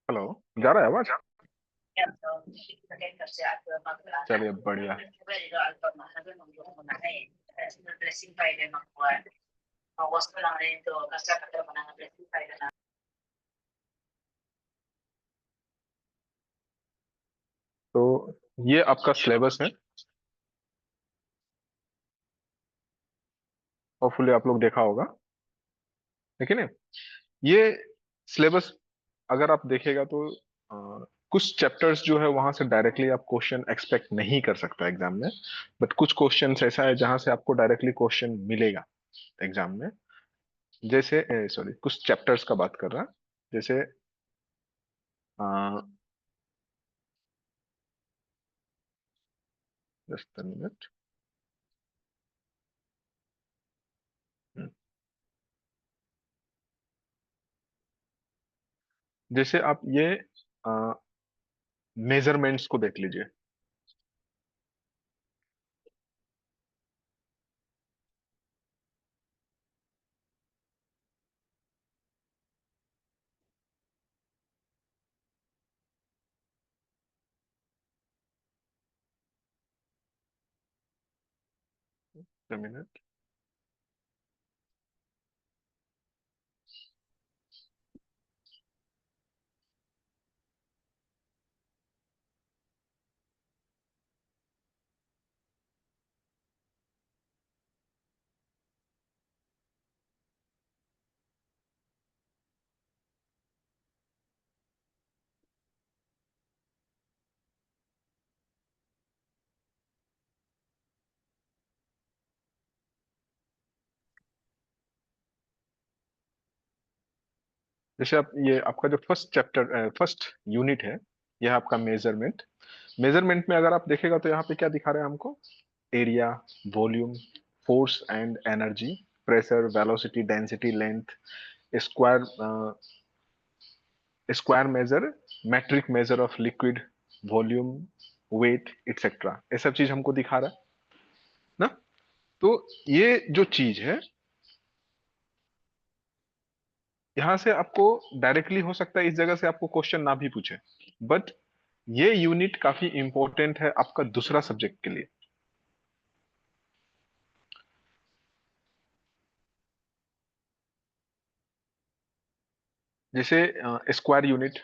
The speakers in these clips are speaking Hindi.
हेलो। जा रहा है आवाज? चलिए बढ़िया। तो ये आपका सिलेबस है। होपफुली आप लोग देखा होगा, है कि नहीं? ये सिलेबस अगर आप देखेगा तो कुछ चैप्टर्स जो है वहां से डायरेक्टली आप क्वेश्चन एक्सपेक्ट नहीं कर सकता एग्जाम में। बट कुछ क्वेश्चन ऐसा है जहां से आपको डायरेक्टली क्वेश्चन मिलेगा एग्जाम में। जैसे सॉरी, कुछ चैप्टर्स का बात कर रहा। जैसे जस्ट मिनट। जैसे आप ये मेजरमेंट्स को देख लीजिए। मिनट। जैसे आप ये आपका जो फर्स्ट चैप्टर फर्स्ट यूनिट है, यह आपका मेजरमेंट। मेजरमेंट में अगर आप देखेगा तो यहाँ पे क्या दिखा रहे हैं हमको? Area, volume, force and energy, pressure, velocity, density, length, square square measure, metric measure of liquid, volume, weight etcetera, ये सब चीज हमको दिखा रहा है ना। तो ये जो चीज है, यहाँ से आपको डायरेक्टली हो सकता है इस जगह से आपको क्वेश्चन ना भी पूछे। बट ये यूनिट काफी इंपॉर्टेंट है आपका दूसरा सब्जेक्ट के लिए। जैसे स्क्वायर यूनिट,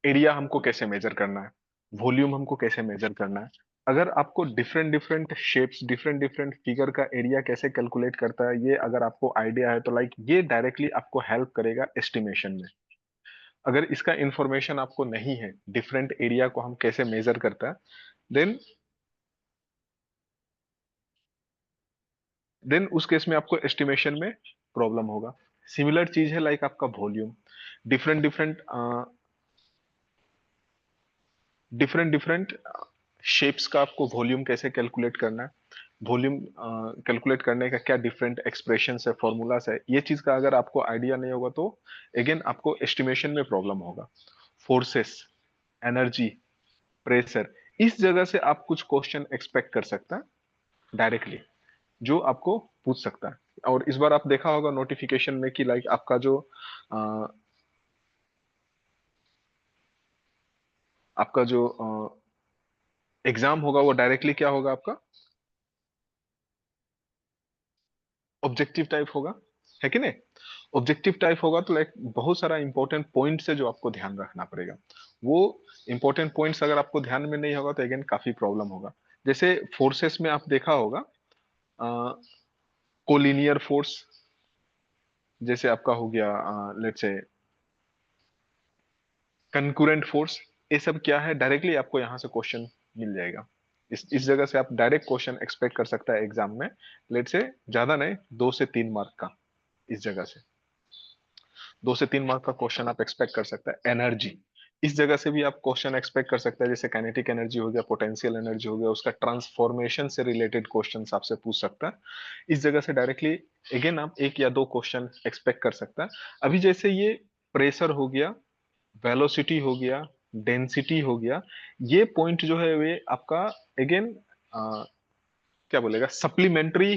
एरिया हमको कैसे मेजर करना है, वॉल्यूम हमको कैसे मेजर करना है। अगर आपको different different shapes, different different figure का एरिया कैसे कैलकुलेट करता है, ये अगर आपको आइडिया है तो लाइक ये डायरेक्टली आपको हेल्प करेगा एस्टिमेशन में। अगर इसका इंफॉर्मेशन आपको नहीं है, डिफरेंट एरिया को हम कैसे मेजर करता है, देन उस केस में आपको एस्टिमेशन में प्रॉब्लम होगा। सिमिलर चीज है लाइक आपका volume. Different different different different shapes का आपको वॉल्यूम कैसे कैलकुलेट करना है, वॉल्यूम कैलकुलेट करने का क्या डिफरेंट एक्सप्रेशन है, फॉर्मूलाज है, ये चीज का अगर आपको आइडिया नहीं होगा तो अगेन आपको एस्टिमेशन में प्रॉब्लम होगा। फोर्सेस, एनर्जी, प्रेशर, इस जगह से आप कुछ क्वेश्चन एक्सपेक्ट कर सकते हैं डायरेक्टली, जो आपको पूछ सकता है। और इस बार आप देखा होगा नोटिफिकेशन में कि लाइक आपका जो आपका जो एग्जाम होगा वो डायरेक्टली क्या होगा आपका? ऑब्जेक्टिव टाइप होगा, है कि नहीं? ऑब्जेक्टिव टाइप होगा तो लाइक बहुत सारा इंपॉर्टेंट पॉइंट्स है जो आपको ध्यान रखना पड़ेगा। वो इंपॉर्टेंट पॉइंट्स अगर आपको ध्यान में नहीं होगा तो अगेन काफी प्रॉब्लम होगा। जैसे फोर्सेस में आप देखा होगा, कोलिनियर फोर्स, जैसे आपका हो गया लेट्स से कंकरेंट फोर्स, ये सब क्या है डायरेक्टली आपको यहाँ से क्वेश्चन मिल जाएगा। इस जगह से आप डायरेक्ट क्वेश्चन एक्सपेक्ट कर सकता है एग्जाम में। लेट्स से ज्यादा नहीं, 2 से 3 मार्क का, इस जगह से 2 से 3 मार्क का क्वेश्चन आप एक्सपेक्ट कर सकते हैं। एनर्जी, इस जगह से भी आप क्वेश्चन एक्सपेक्ट कर सकते हैं। जैसे काइनेटिक एनर्जी हो गया, पोटेंशियल एनर्जी हो गया, उसका ट्रांसफॉर्मेशन से रिलेटेड क्वेश्चन आपसे पूछ सकता है। इस जगह से डायरेक्टली अगेन आप 1 या 2 क्वेश्चन एक्सपेक्ट कर सकता है। अभी जैसे ये प्रेशर हो गया, वेलोसिटी हो गया, डेंसिटी हो गया, ये पॉइंट जो है वे आपका अगेन क्या बोलेगा, सप्लीमेंट्री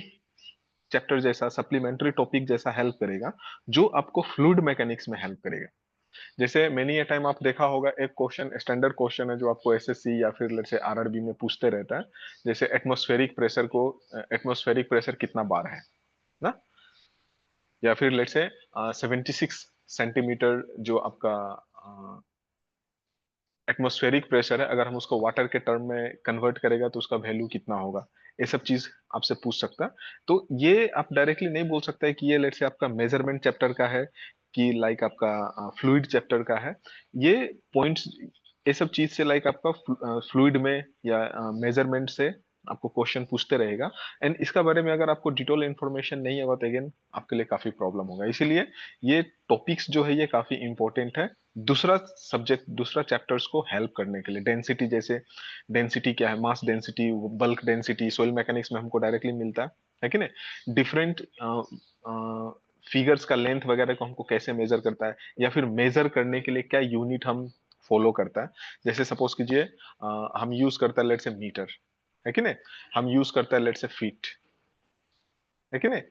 चैप्टर जैसा, सप्लीमेंट्री टॉपिक जैसा हेल्प करेगा, जो आपको फ्लूइड मैकेनिक्स में हेल्प करेगा। जैसे मैनी ये टाइम आप देखा होगा, एक क्वेश्चन स्टैंडर्ड क्वेश्चन है जो आपको एसएससी या फिर लेट्स से आरआरबी में पूछते रहता है, जैसे एटमॉस्फेरिक प्रेशर कितना बार है ना, या फिर लेट्स से 76 सेंटीमीटर जो आपका एटमॉस्फेरिक प्रेशर है, अगर हम उसको वाटर के टर्म में कन्वर्ट करेगा तो उसका वैल्यू कितना होगा, ये सब चीज आपसे पूछ सकता है। तो ये आप डायरेक्टली नहीं बोल सकता है कि ये लेट्स से आपका मेजरमेंट चैप्टर का है कि लाइक आपका फ्लूइड चैप्टर का है। ये पॉइंट्स, ये सब चीज से लाइक आपका फ्लूइड में या मेजरमेंट से आपको क्वेश्चन पूछते रहेगा। एंड इसका बारे में अगर आपको डिटेल इन्फॉर्मेशन नहीं होगा तो अगेन आपके लिए काफी प्रॉब्लम होगा। इसीलिए ये टॉपिक्स जो है ये काफी इंपॉर्टेंट है दूसरा सब्जेक्ट, दूसरा चैप्टर्स को हेल्प करने के लिए। डेंसिटी, जैसे डेंसिटी क्या है, mass density, bulk density, soil mechanics में हमको डायरेक्टली मिलता है कि नहीं। डिफरेंट फिगर्स का लेंथ वगैरह को हमको कैसे मेजर करता है, या फिर मेजर करने के लिए क्या यूनिट हम फॉलो करता है। जैसे सपोज कीजिए हम यूज करता है लेट से मीटर, है कि नहीं, हम यूज करता है लेट से फीट, है कि नहीं,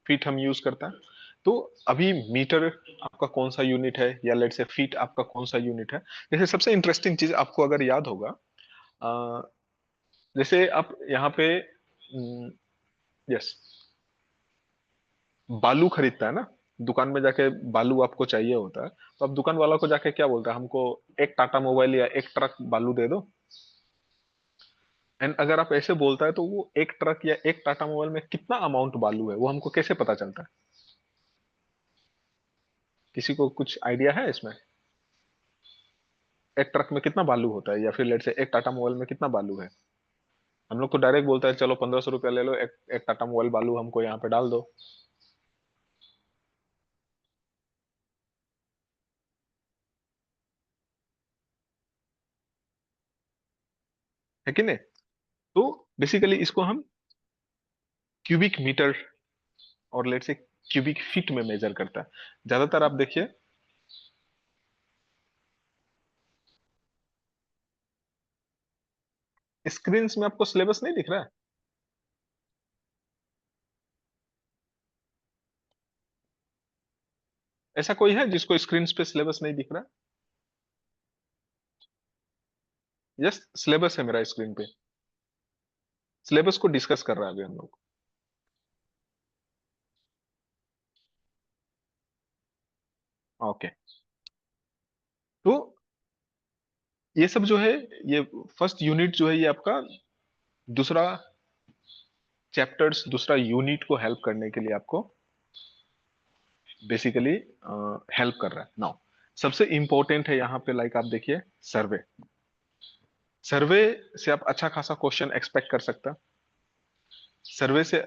फीट हम यूज करता है। तो अभी मीटर आपका कौन सा यूनिट है, या लेट से फीट आपका कौन सा यूनिट है। जैसे सबसे इंटरेस्टिंग चीज आपको अगर याद होगा, अ, जैसे आप यहाँ पे यस बालू खरीदता है ना, दुकान में जाके बालू आपको चाहिए होता है, तो आप दुकान वाला को जाके क्या बोलता है, हमको एक टाटा मोबाइल या एक ट्रक बालू दे दो। एंड अगर आप ऐसे बोलता है तो वो एक ट्रक या एक टाटा मोबाइल में कितना अमाउंट बालू है वो हमको कैसे पता चलता है, किसी को कुछ आइडिया है इसमें। एक ट्रक में कितना बालू होता है, या फिर लेट से एक टाटा मोबाइल में कितना बालू है। हम लोग तो डायरेक्ट बोलता है चलो 1500 रुपया ले लो, एक टाटा मोबाइल बालू हमको यहाँ पे डाल दो, है कि नहीं। तो बेसिकली इसको हम क्यूबिक मीटर और लेट से क्यूबिक फीट में मेजर करता है ज्यादातर। आप देखिए स्क्रीन में आपको सिलेबस नहीं दिख रहा है, ऐसा कोई है जिसको स्क्रीन पे सिलेबस नहीं दिख रहा है। यस, सिलेबस है मेरा स्क्रीन पे, सिलेबस को डिस्कस कर रहा है अभी हम लोग। ओके, तो ये सब जो है, ये फर्स्ट यूनिट जो है ये आपका दूसरा चैप्टर्स, दूसरा यूनिट को हेल्प करने के लिए आपको बेसिकली हेल्प कर रहा है। नाउ सबसे इंपॉर्टेंट है यहाँ पे लाइक आप देखिए सर्वे। सर्वे से आप अच्छा खासा क्वेश्चन एक्सपेक्ट कर सकते हैं। सर्वे से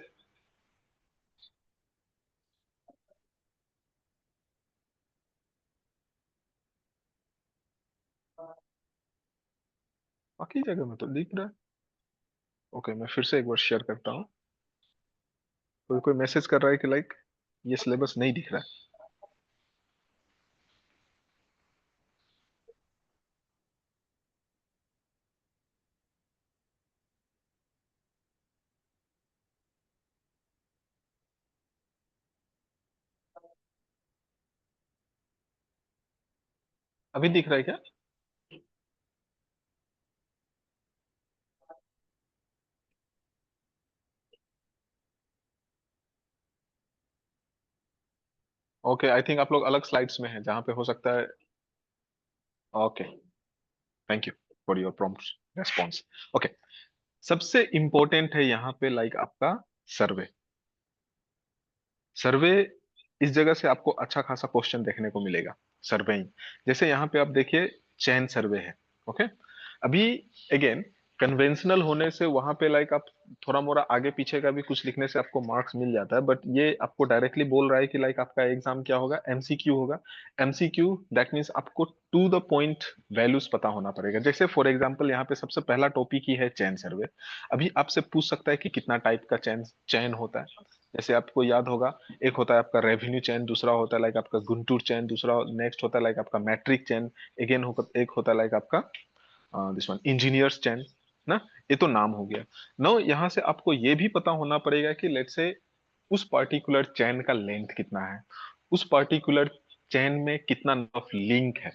बाकी जगह में तो दिख रहा है। ओके, मैं फिर से एक बार शेयर करता हूँ। कोई कोई मैसेज कर रहा है कि लाइक ये सिलेबस नहीं दिख रहा है। अभी दिख रहा है क्या। ओके, आई थिंक आप लोग अलग स्लाइड्स में हैं जहां पे हो सकता है। Okay, thank you for your prompt response. Okay, सबसे इंपॉर्टेंट है यहाँ पे लाइक आपका सर्वे। सर्वे, इस जगह से आपको अच्छा खासा क्वेश्चन देखने को मिलेगा। सर्वेइंग, जैसे यहाँ पे आप देखिए चैन सर्वे है। ओके, अभी अगेन कन्वेंशनल होने से वहां पे लाइक आप थोड़ा मोड़ा आगे पीछे का भी कुछ लिखने से आपको मार्क्स मिल जाता है, बट ये आपको डायरेक्टली बोल रहा है कि लाइक आपका एग्जाम क्या होगा, एमसीक्यू होगा। एमसीक्यू दैट मीन्स आपको टू द पॉइंट वैल्यूज पता होना पड़ेगा। जैसे फॉर एग्जांपल यहाँ पे सबसे पहला टॉपिक ही है चैन सर्वे। अभी आपसे पूछ सकता है कि कितना टाइप का चैन चैन होता है। जैसे आपको याद होगा, एक होता है आपका रेवेन्यू चैन, दूसरा होता है लाइक आपका गुंटूर चैन, दूसरा नेक्स्ट होता है लाइक आपका मैट्रिक चैन, अगेन एक होता है लाइक आपका दिस वन इंजीनियर्स चैन ना। ये तो नाम हो गया। नो, यहाँ से आपको ये भी पता होना पड़ेगा कि लेट से उस पर्टिकुलर चैन का लेंथ कितना है, उस पर्टिकुलर चेन में कितना नंबर ऑफ लिंक है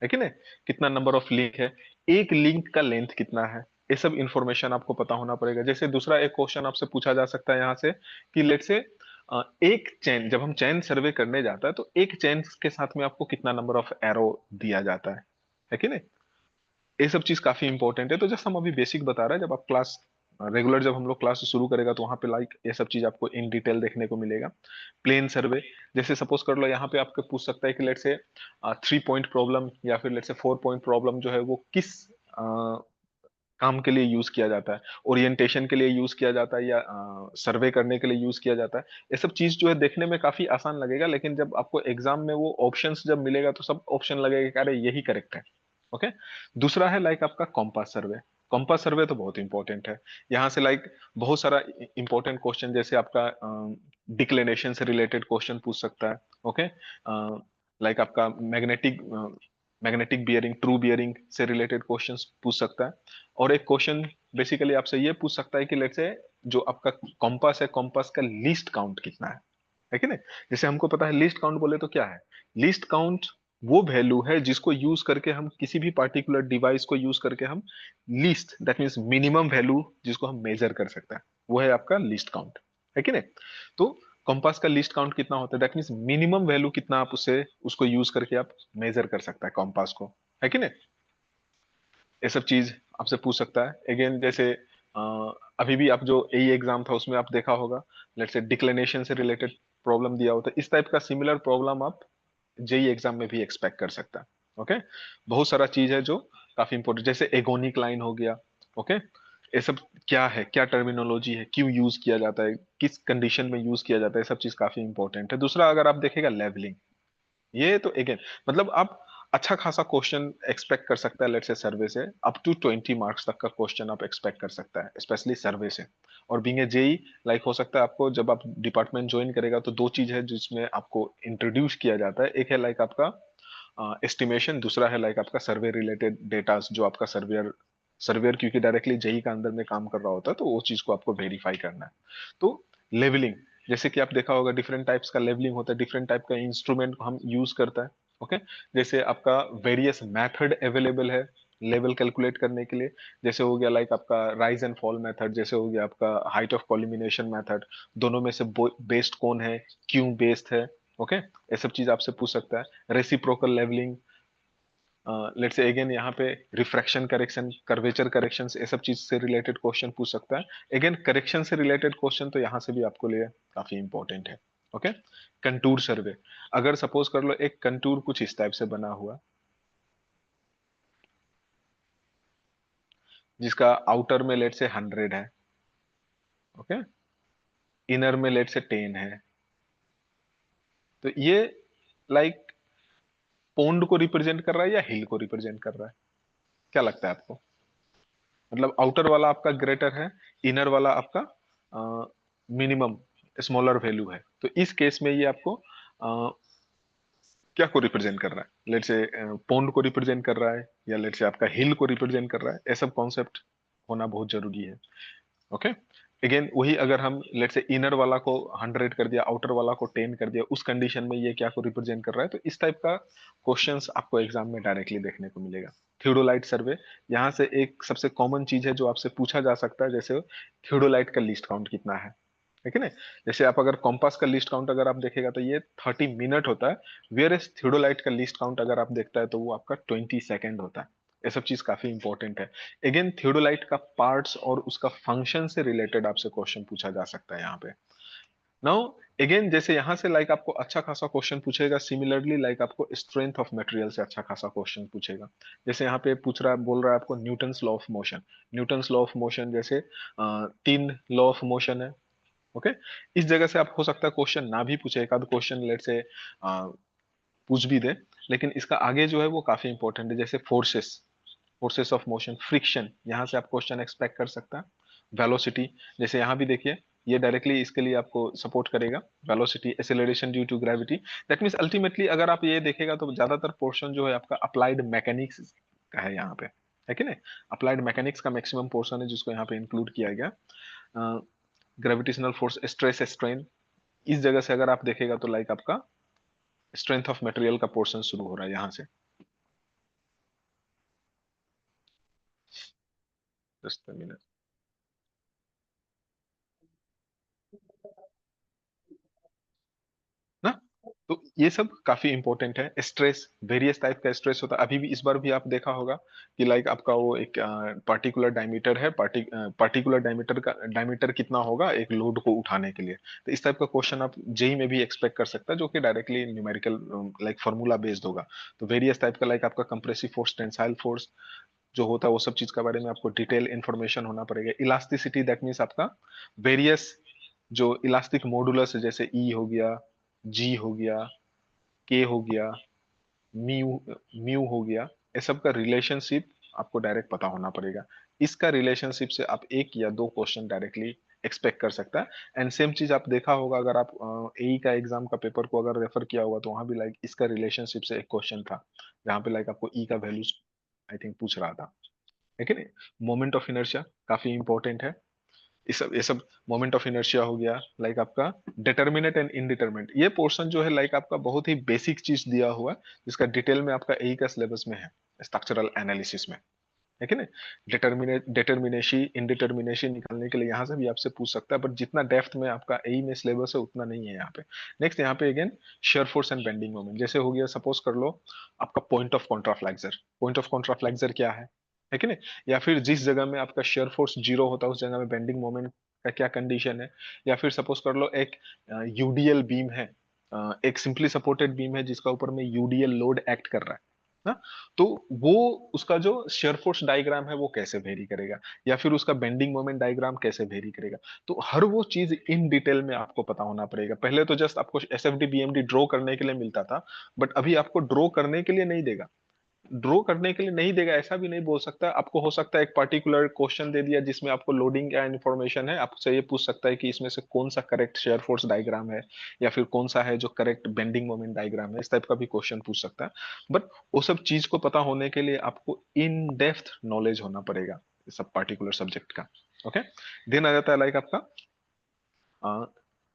कि नहीं, कितना नंबर ऑफ लिंक है, एक लिंक का लेंथ कितना है, ये सब इंफॉर्मेशन आपको पता होना पड़ेगा। जैसे दूसरा एक क्वेश्चन आपसे पूछा जा सकता है यहाँ से कि लेट से एक चेन, जब हम चेन सर्वे करने जाता है तो एक चेन के साथ में आपको कितना नंबर ऑफ एरो दिया जाता है कि नहीं, ये सब चीज काफी इंपॉर्टेंट है। तो जस्ट हम अभी बेसिक बता रहे हैं, जब आप क्लास रेगुलर जब हम लोग क्लास शुरू करेगा तो वहां पे लाइक ये सब चीज आपको इन डिटेल देखने को मिलेगा। प्लेन सर्वे, जैसे सपोज कर लो यहाँ पे आपको पूछ सकता है कि लेट से 3 पॉइंट प्रॉब्लम या फिर लेट से 4 पॉइंट प्रॉब्लम जो है वो किस काम के लिए यूज किया जाता है, ओरिएंटेशन के लिए यूज किया जाता है या सर्वे करने के लिए यूज किया जाता है। ये सब चीज जो है देखने में काफी आसान लगेगा, लेकिन जब आपको एग्जाम में वो ऑप्शंस जब मिलेगा तो सब ऑप्शन लगेगा कि अरे यही करेक्ट है। ओके। दूसरा है लाइक आपका कॉम्पास सर्वे। कॉम्पास सर्वे तो बहुत इंपॉर्टेंट है। यहाँ से लाइक बहुत सारा इंपॉर्टेंट क्वेश्चन, जैसे आपका डिक्लेनेशन से रिलेटेड क्वेश्चन पूछ सकता है। ओके। लाइक आपका magnetic magnetic bearing, true bearing से रिलेटेड क्वेश्चंस पूछ सकता है। और एक क्वेश्चन बेसिकली आपसे ये पूछ सकता है कि लेट्स से जो आपका कॉम्पास है, कॉम्पास का लीस्ट काउंट कितना है कि नहीं। जैसे हमको पता है लीस्ट काउंट बोले तो क्या है, लीस्ट काउंट वो वैल्यू है जिसको यूज करके हम किसी भी पार्टिकुलर डिवाइस को यूज करके हम least, that means minimum value जिसको हम मेजर कर सकते हैं, वो है आपका लीस्ट काउंट, है कि नहीं। तो कंपास का लीस्ट काउंट कितना होता है, दैट मींस मिनिमम वैल्यू कितना आप उससे उसको यूज करके आप मेजर कर सकता है कंपास को, है कि नहीं। ये सब चीज आपसे पूछ सकता है। अगेन जैसे अभी भी आप जो एई एग्जाम था उसमें आप देखा होगा, लेट्स से डिक्लिनेशन से रिलेटेड प्रॉब्लम दिया होता है, इस टाइप का सिमिलर प्रॉब्लम आप जेई एग्जाम में भी एक्सपेक्ट कर सकता है। ओके। बहुत सारा चीज है जो काफी इंपॉर्टेंट, जैसे एगोनिक लाइन हो गया। ओके। ये सब क्या है, क्या टर्मिनोलॉजी है, क्यों यूज किया जाता है, किस कंडीशन में यूज किया जाता है, सब चीज काफी इंपॉर्टेंट है। दूसरा अगर आप देखेगा लेवलिंग, ये तो अगेन मतलब आप अच्छा खासा क्वेश्चन एक्सपेक्ट कर सकता है, लेट्स से सर्वे से अप टू 20 मार्क्स तक का क्वेश्चन आप एक्सपेक्ट कर सकता है, स्पेशली सर्वे से। और बीइंग ए जेई लाइक हो सकता है आपको जब आप डिपार्टमेंट ज्वाइन करेगा तो दो चीज है जिसमें आपको इंट्रोड्यूस किया जाता है, एक है लाइक आपका एस्टिमेशन, दूसरा है लाइक आपका सर्वे रिलेटेड डेटा, जो आपका सर्वेयर सर्वेयर क्योंकि डायरेक्टली जेई का अंदर में काम कर रहा होता है तो वो चीज को आपको वेरीफाई करना है। तो लेवलिंग, जैसे कि आप देखा होगा डिफरेंट टाइप्स का लेवलिंग होता है, डिफरेंट टाइप का इंस्ट्रूमेंट हम यूज करता है। ओके। जैसे आपका वेरियस मेथड अवेलेबल है लेवल कैलकुलेट करने के लिए, जैसे हो गया लाइक आपका राइज एंड फॉल मेथड, जैसे हो गया आपका हाइट ऑफ कॉलिमिनेशन मेथड, दोनों में से बेस्ड कौन है, क्यों बेस्ड है। ओके। ये सब चीज आपसे पूछ सकता है। Reciprocal levelling, let's say again यहाँ पे रिफ्रैक्शन करेक्शन, कर्वेचर करेक्शन, ये सब चीज से रिलेटेड क्वेश्चन पूछ सकता है। अगेन करेक्शन से रिलेटेड क्वेश्चन तो यहाँ से भी आपको लिए काफी इंपॉर्टेंट है। ओके। कंटूर सर्वे, अगर सपोज कर लो एक कंटूर कुछ इस टाइप से बना हुआ, जिसका आउटर में लेट से 100 है, ओके, इनर में लेट से 10 है, तो ये लाइक पोन्ड को रिप्रेजेंट कर रहा है या हिल को रिप्रेजेंट कर रहा है, क्या लगता है आपको। मतलब आउटर वाला आपका ग्रेटर है, इनर वाला आपका मिनिमम स्मॉलर वैल्यू है, तो इस केस में ये आपको क्या को रिप्रेजेंट कर रहा है, लेट से पौंड को रिप्रेजेंट कर रहा है या लेट से आपका हिल को रिप्रेजेंट कर रहा है, ये सब कॉन्सेप्ट होना बहुत जरूरी है। ओके। अगेन वही अगर हम लेट से इनर वाला को 100 कर दिया, आउटर वाला को 10 कर दिया, उस कंडीशन में ये क्या को रिप्रेजेंट कर रहा है, तो इस टाइप का क्वेश्चंस आपको एग्जाम में डायरेक्टली देखने को मिलेगा। थियोडोलाइट सर्वे, यहाँ से एक सबसे कॉमन चीज है जो आपसे पूछा जा सकता है, जैसे थियोडोलाइट का लीस्ट काउंट कितना है कि नहीं। जैसे आप अगर कॉम्पास का लीस्ट काउंट अगर आप देखेगा तो ये 30 मिनट होता है, वेयर एज थियोडोलाइट का लीस्ट काउंट अगर आप देखता है तो वो आपका 20 सेकेंड होता है। ये सब चीज काफी इंपॉर्टेंट है। अगेन थियोडोलाइट का पार्ट्स और उसका फंक्शन से रिलेटेड आपसे क्वेश्चन पूछा जा सकता है यहाँ पे। नाउ अगेन जैसे यहाँ से लाइक आपको अच्छा खासा क्वेश्चन पूछेगा, सिमिलरली लाइक आपको स्ट्रेंथ ऑफ मटेरियल से अच्छा खासा क्वेश्चन पूछेगा। जैसे यहाँ पे पूछ रहा है, बोल रहा है आपको Newton's law of motion, Newton's law of motion जैसे 3 लॉ ऑफ मोशन है। ओके। इस जगह से आप हो सकता है क्वेश्चन ना भी पूछे, एक आध क्वेश्चन लेट से पूछ भी दे, लेकिन इसका आगे जो है वो काफी इंपॉर्टेंट है, जैसे forces, forces of motion, friction, यहाँ से आप क्वेश्चन एक्सपेक्ट कर सकता है। वेलोसिटी, जैसे यहाँ भी देखिए ये डायरेक्टली इसके लिए आपको सपोर्ट करेगा, velocity, acceleration due to gravity. That means ultimately अगर आप ये देखेगा तो ज्यादातर पोर्शन जो है आपका अप्लाइड मैकेनिक्स का है यहाँ पे, है कि नहीं। अप्लाइड मैकेनिक्स का मैक्सिमम पोर्शन है जिसको यहाँ पे इंक्लूड किया गया। ग्रेविटेशनल फोर्स, स्ट्रेस स्ट्रेन, इस जगह से अगर आप देखेगा तो लाइक आपका स्ट्रेंथ ऑफ मटेरियल का पोर्शन शुरू हो रहा है यहाँ से। जस्ट मिनट ना। तो ये सब काफी इंपॉर्टेंट है। स्ट्रेस, वेरियस टाइप का स्ट्रेस होता है। अभी भी इस बार भी आप देखा होगा कि लाइक आपका वो एक पर्टिकुलर डायमीटर है, पर्टिकुलर डायमीटर कितना होगा एक लोड को उठाने के लिए। तो इस टाइप का क्वेश्चन आप जेई में भी एक्सपेक्ट कर सकता है, जो कि directly numerical like formula based होगा। तो वेरियस टाइप का लाइक आपका कंप्रेसिव फोर्स, टेंसाइल फोर्स जो होता है, वो सब चीज के बारे में आपको डिटेल इंफॉर्मेशन होना पड़ेगा। इलास्टिसिटी दैट मीन्स आपका वेरियस जो इलास्टिक मॉडुलस है, जैसे ई हो गया, जी हो गया, के हो गया, म्यू म्यू हो गया, ये सब का रिलेशनशिप आपको डायरेक्ट पता होना पड़ेगा। इसका रिलेशनशिप से आप एक या दो क्वेश्चन डायरेक्टली एक्सपेक्ट कर सकता है। एंड सेम चीज आप देखा होगा, अगर आप एई का एग्जाम का पेपर को अगर रेफर किया होगा, तो वहां भी लाइक इसका रिलेशनशिप से एक क्वेश्चन था, जहाँ पे लाइक आपको ई का वैल्यूज आई थिंक पूछ रहा था, है कि नहीं। मोमेंट ऑफ इनर्शिया काफी इंपॉर्टेंट है। ये सब मोमेंट ऑफ इनर्शिया हो गया, लाइक आपका डिटर्मिनेट एंड इनडिटर्मिनेट, ये पोर्शन जो है लाइक आपका बहुत ही बेसिक चीज दिया हुआ है, जिसका डिटेल में आपका एई का सिलेबस में है, स्ट्रक्चरल एनालिसिस में, है कि नहीं। डिटर्मिनेशी इनडिटर्मिनेशन निकालने के लिए यहाँ से भी आपसे पूछ सकता है, बट जितना डेप्थ में आपका एई में सिलेबस है उतना नहीं है यहाँ पे। नेक्स्ट यहाँ पे again shear force and bending moment, जैसे हो गया सपोज कर लो आपका पॉइंट ऑफ कॉन्ट्राफ्लेक्सर। पॉइंट ऑफ कॉन्ट्राफ्लेक्सर क्या है कि नहीं। या फिर जिस जगह में आपका शेयर फोर्स जीरो होता है, उस जगह में बेंडिंग मोमेंट का क्या कंडीशन है। या फिर सपोज कर लो एक यूडीएल बीम है, एक सिंपली सपोर्टेड बीम है जिसका ऊपर में यूडीएल लोड एक्ट कर रहा है ना। तो वो उसका जो शेयर फोर्स डायग्राम है वो कैसे वेरी करेगा, या फिर उसका बेंडिंग मोमेंट डायग्राम कैसे वेरी करेगा। तो हर वो चीज इन डिटेल में आपको पता होना पड़ेगा। पहले तो जस्ट आपको एसएफडी बीएमडी ड्रॉ करने के लिए मिलता था, बट अभी आपको ड्रॉ करने के लिए नहीं देगा। ड्रॉ करने के लिए नहीं देगा ऐसा भी नहीं बोल सकता आपको। हो सकता है एक पर्टिकुलर क्वेश्चन दे दिया जिसमें आपको लोडिंग का इन्फॉर्मेशन है, आपसे ये पूछ सकता है कि इसमें से कौन सा करेक्ट शेयर फोर्स डायग्राम है, या फिर कौन सा है जो करेक्ट बेंडिंग मोमेंट डायग्राम है। इस टाइप का भी क्वेश्चन पूछ सकता है। बट वो सब चीज को पता होने के लिए आपको इन डेप्थ नॉलेज होना पड़ेगा सब पर्टिकुलर सब्जेक्ट का। ओके। देन आ जाता है लाइक आपका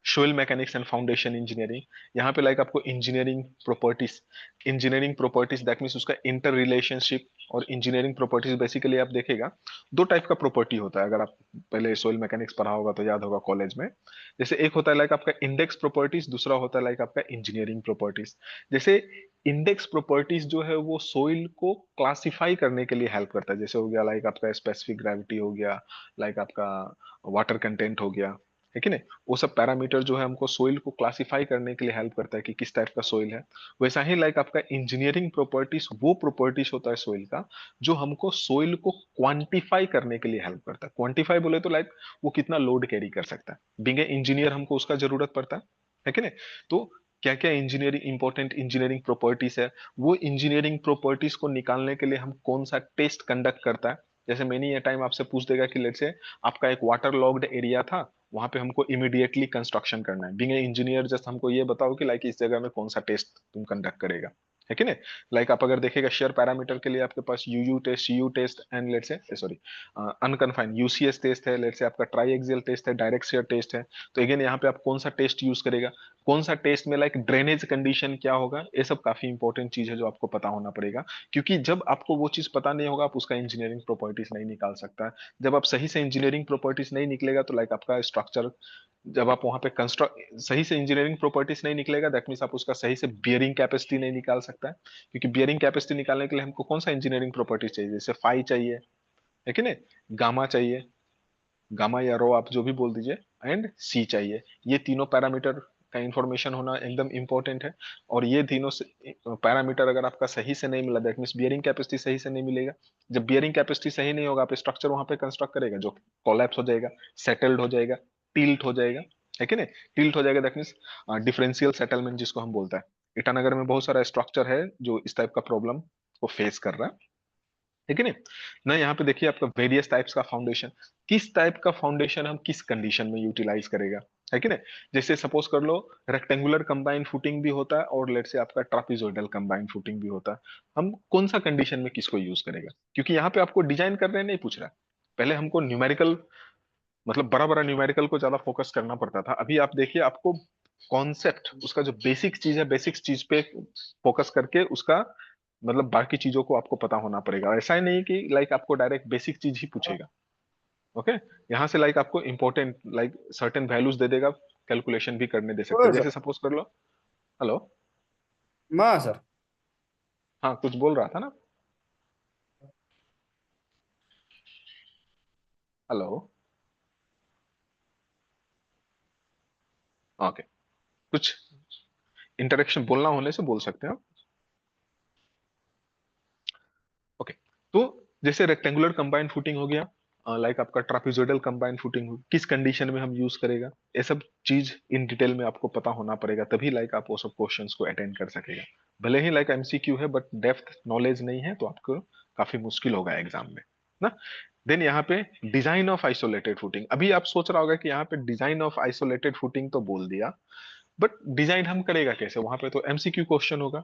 soil mechanics and foundation engineering. यहाँ पे लाइक आपको इंजीनियरिंग प्रॉपर्टीज दैट मीन्स उसका इंटर रिलेशनशिप। और इंजीनियरिंग प्रॉपर्टीज बेसिकली आप देखेगा दो टाइप का प्रॉपर्टी होता है, अगर आप पहले सोइल मैकेनिक्स पढ़ा होगा तो याद होगा कॉलेज में। जैसे एक होता है लाइक आपका इंडेक्स प्रॉपर्टीज, दूसरा होता है लाइक आपका इंजीनियरिंग प्रॉपर्टीज। जैसे इंडेक्स प्रॉपर्टीज जो है वो सोइल को क्लासिफाई करने के लिए हेल्प करता है। जैसे हो गया लाइक आपका स्पेसिफिक ग्रेविटी हो गया, लाइक आपका वाटर कंटेंट हो गया, है कि नहीं। वो सब पैरामीटर जो है हमको सोइल को क्लासिफाई करने के लिए हेल्प करता है कि किस टाइप का सोइल है। वैसा ही लाइक आपका इंजीनियरिंग प्रॉपर्टीज वो प्रॉपर्टीज होता है सोइल का, जो हमको सोइल को क्वांटिफाई करने के लिए हेल्प करता है। क्वांटिफाई बोले तो लाइक वो कितना लोड कैरी कर सकता है। बीइंग ए इंजीनियर हमको उसका जरूरत पड़ता है कि नहीं। तो क्या क्या इंजीनियरिंग इंपॉर्टेंट इंजीनियरिंग प्रॉपर्टीज है, वो इंजीनियरिंग प्रॉपर्टीज को निकालने के लिए हम कौन सा टेस्ट कंडक्ट करता है। जैसे मैंने ये टाइम आपसे पूछ देगा कि लेट्स से आपका एक वाटर लॉग्ड एरिया था, वहां पे हमको इमीडिएटली कंस्ट्रक्शन करना है। बीइंग ए इंजीनियर जस्ट हमको ये बताओ कि लाइक इस जगह में कौन सा टेस्ट तुम कंडक्ट करेगा, है कि नहीं। लाइक आप अगर देखेगा शेयर पैरामीटर के लिए आपके पास U U test, C U test and let's say sorry unconfined U C S test है, लेट्स से आपका ट्राई एक्सियल टेस्ट है, डायरेक्ट शेयर टेस्ट है। तो अगेन यहाँ पे आप कौन सा टेस्ट यूज करेगा, कौन सा टेस्ट में लाइक ड्रेनेज कंडीशन क्या होगा, ये सब काफी इंपॉर्टेंट चीज है जो आपको पता होना पड़ेगा। क्योंकि जब आपको वो चीज पता नहीं होगा, आप उसका इंजीनियरिंग प्रॉपर्टीज नहीं निकाल सकता। जब आप सही से इंजीनियरिंग प्रॉपर्टीज नहीं निकलेगा, तो लाइक आपका स्ट्रक्चर जब आप वहां पे कंस्ट्रक्ट सही से इंजीनियरिंग प्रॉपर्टीज नहीं निकलेगा, दैट मीन्स आप उसका सही से बियरिंग कैपेसिटी नहीं निकाल सकता है। क्योंकि बियरिंग कैपेसिटी निकालने के लिए हमको कौन सा इंजीनियरिंग प्रॉपर्टीज चाहिए, जैसे फाई चाहिए, है कि नहीं, गामा चाहिए, गामा या रो आप जो भी बोल दीजिए, एंड सी चाहिए। ये तीनों पैरामीटर का इंफॉर्मेशन होना एकदम इंपॉर्टेंट है। और ये तीनों पैरामीटर अगर आपका सही से नहीं मिला, दैट मीन्स बियरिंग कैपेसिटी सही से नहीं मिलेगा। जब बियरिंग कैपेसिटी सही नहीं होगा, आप स्ट्रक्चर वहां पे कंस्ट्रक्ट करेगा जो कोलैप्स हो जाएगा, सेटल्ड हो जाएगा, टिल्ट हो जाएगा, है कि नहीं। टिल्ट हो जाएगा दैट मीन्स डिफरेंशियल सेटलमेंट जिसको हम बोलते हैं। ईटानगर में बहुत सारा स्ट्रक्चर है जो इस टाइप का प्रॉब्लम को फेस कर रहा है कि नहीं ना। यहाँ पे देखिए आपका वेरियस टाइप्स का फाउंडेशन, किस टाइप का फाउंडेशन हम किस कंडीशन में यूटिलाइज करेगा, है कि नहीं। जैसे सपोज कर लो रेक्टेंगुलर कंबाइंड फुटिंग भी होता है, और लेट से आपका ट्रापिजोइडल कंबाइंड फुटिंग भी होता है। हम कौन सा कंडीशन में किसको यूज करेगा, क्योंकि यहाँ पे आपको डिजाइन करने नहीं पूछ रहा है, पहले हमको न्यूमेरिकल मतलब बड़ा बड़ा न्यूमेरिकल को ज्यादा फोकस करना पड़ता था। अभी आप देखिए, आपको कॉन्सेप्ट, उसका जो बेसिक चीज है, बेसिक चीज पे फोकस करके उसका मतलब बाकी चीजों को आपको पता होना पड़ेगा। ऐसा ही नहीं कि लाइक आपको डायरेक्ट बेसिक चीज ही पूछेगा। ओके, यहाँ से लाइक आपको इंपॉर्टेंट लाइक सर्टेन वैल्यूज दे देगा, कैलकुलेशन भी करने दे सकते हो हैं। सर। जैसे सपोज कर लो। हेलो। मा सर। हाँ, कुछ बोल रहा था ना। हेलो। ओके, कुछ इंटरेक्शन बोलना होने से बोल सकते हैं। ओके, तो जैसे रेक्टेंगुलर कंबाइंड फुटिंग हो गया, लाइक आपका ट्रापेजोइडल कंबाइंड फुटिंग हो, किस कंडीशन में हम यूज करेगा, ये सब चीज इन डिटेल में आपको पता होना पड़ेगा, तभी लाइक आप वो सब क्वेश्चंस को अटेंड कर सकेगा। भले ही लाइक एमसीक्यू है, बट डेप्थ नॉलेज नहीं है तो आपको काफी मुश्किल होगा एग्जाम में ना। देन यहाँ पे डिजाइन ऑफ आइसोलेटेड फुटिंग। अभी आप सोच रहा होगा कि यहाँ पे डिजाइन ऑफ आइसोलेटेड फुटिंग तो बोल दिया, बट डिजाइन हम करेगा कैसे, वहां पे तो एमसीक्यू क्वेश्चन होगा।